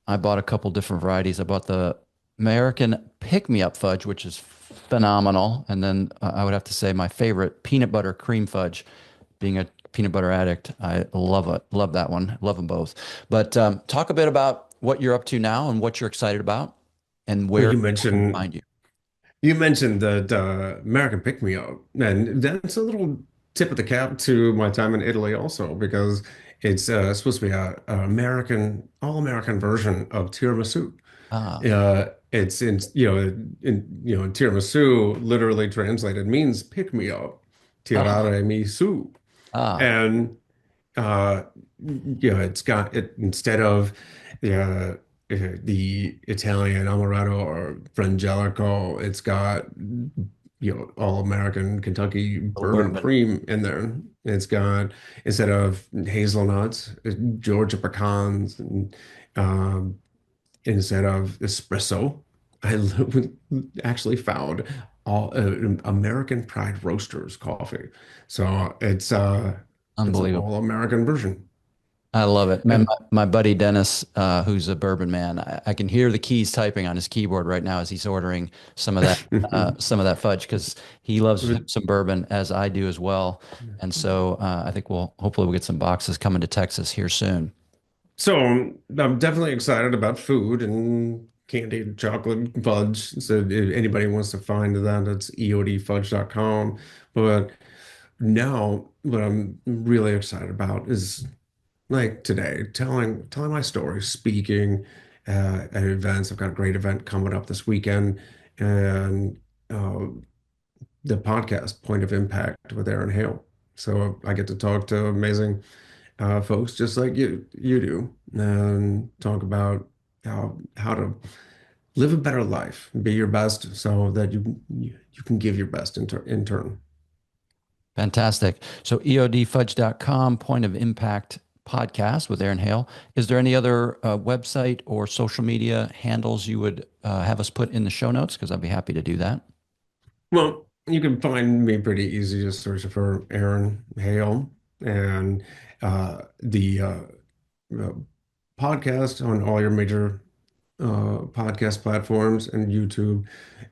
I bought a couple different varieties. I bought the American Pick-Me-Up Fudge, which is phenomenal. And then I would have to say my favorite, peanut butter cream fudge. Being a peanut butter addict, I love it. Love that one. Love them both. But talk a bit about what you're up to now and what you're excited about and Well, where you people can mentioned find you. you mentioned the American Pick Me Up, and that's a little tip of the cap to my time in Italy also because it's supposed to be a American, all American version of tiramisu. Ah, It's in tiramisu literally translated means pick me up, ah, tirare mi su, ah. and uh, it's got it instead of uh, the Italian amaretto or frangelico, it's got all American Kentucky Little bourbon bourbon. cream in there. It's got instead of hazelnuts, Georgia pecans, and um, instead of espresso, I actually found all American Pride Roasters coffee. So it's an Unbelievable. all American version. I love it. Man, And my buddy Dennis, who's a bourbon man, I can hear the keys typing on his keyboard right now as he's ordering some of that fudge because he loves some bourbon as I do as well. And so I think we'll get some boxes coming to Texas here soon. so I'm definitely excited about food and candy, chocolate, fudge. So if anybody wants to find that, it's eodfudge.com. But now what I'm really excited about is like today, telling my story, speaking at events. I've got a great event coming up this weekend, and uh, the podcast Point of Impact with Aaron Hale. So I get to talk to amazing folks just like you do, and talk about how to live a better life, be your best, so that you can give your best in turn. Fantastic. So eodfudge.com, Point of Impact podcast with Aaron Hale. Is there any other website or social media handles you would have us put in the show notes? Because I'd be happy to do that. Well, you can find me pretty easy, just search for Aaron Hale and the uh, podcast on all your major podcast platforms and YouTube.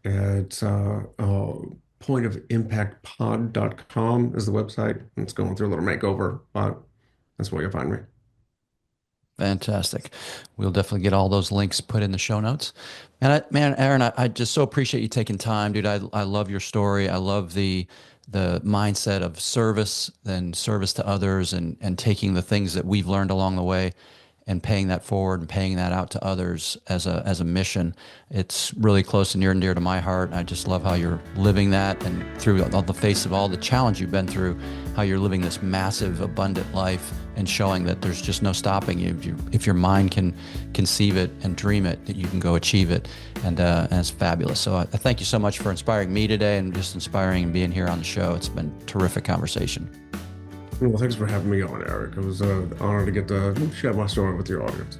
It's pointofimpactpod.com is the website. It's going through a little makeover, but that's where you'll find me. Fantastic. We'll definitely get all those links put in the show notes. And man, Aaron, I just so appreciate you taking time, dude. I love your story. I love the mindset of service and service to others and taking the things that we've learned along the way and paying that forward and paying that out to others as a mission. It's really close and near and dear to my heart. I just love how you're living that and through on the face of all the challenge you've been through, how you're living this massive, abundant life and showing that there's just no stopping you. If your mind can conceive it and dream it, that you can go achieve it. And it's fabulous. So I thank you so much for inspiring me today and just inspiring and being here on the show. It's been a terrific conversation. Well, thanks for having me on, Eric. It was an honor to get to share my story with your audience.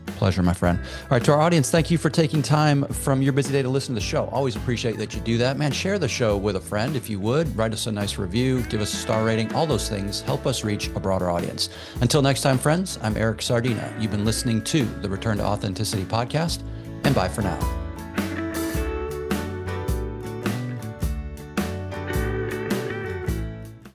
Pleasure, my friend. All right, to our audience, thank you for taking time from your busy day to listen to the show. Always appreciate that you do that. Man, share the show with a friend if you would. Write us a nice review, give us a star rating. All those things help us reach a broader audience. Until next time, friends, I'm Eric Sardina. You've been listening to the Return to Authenticity podcast, and bye for now.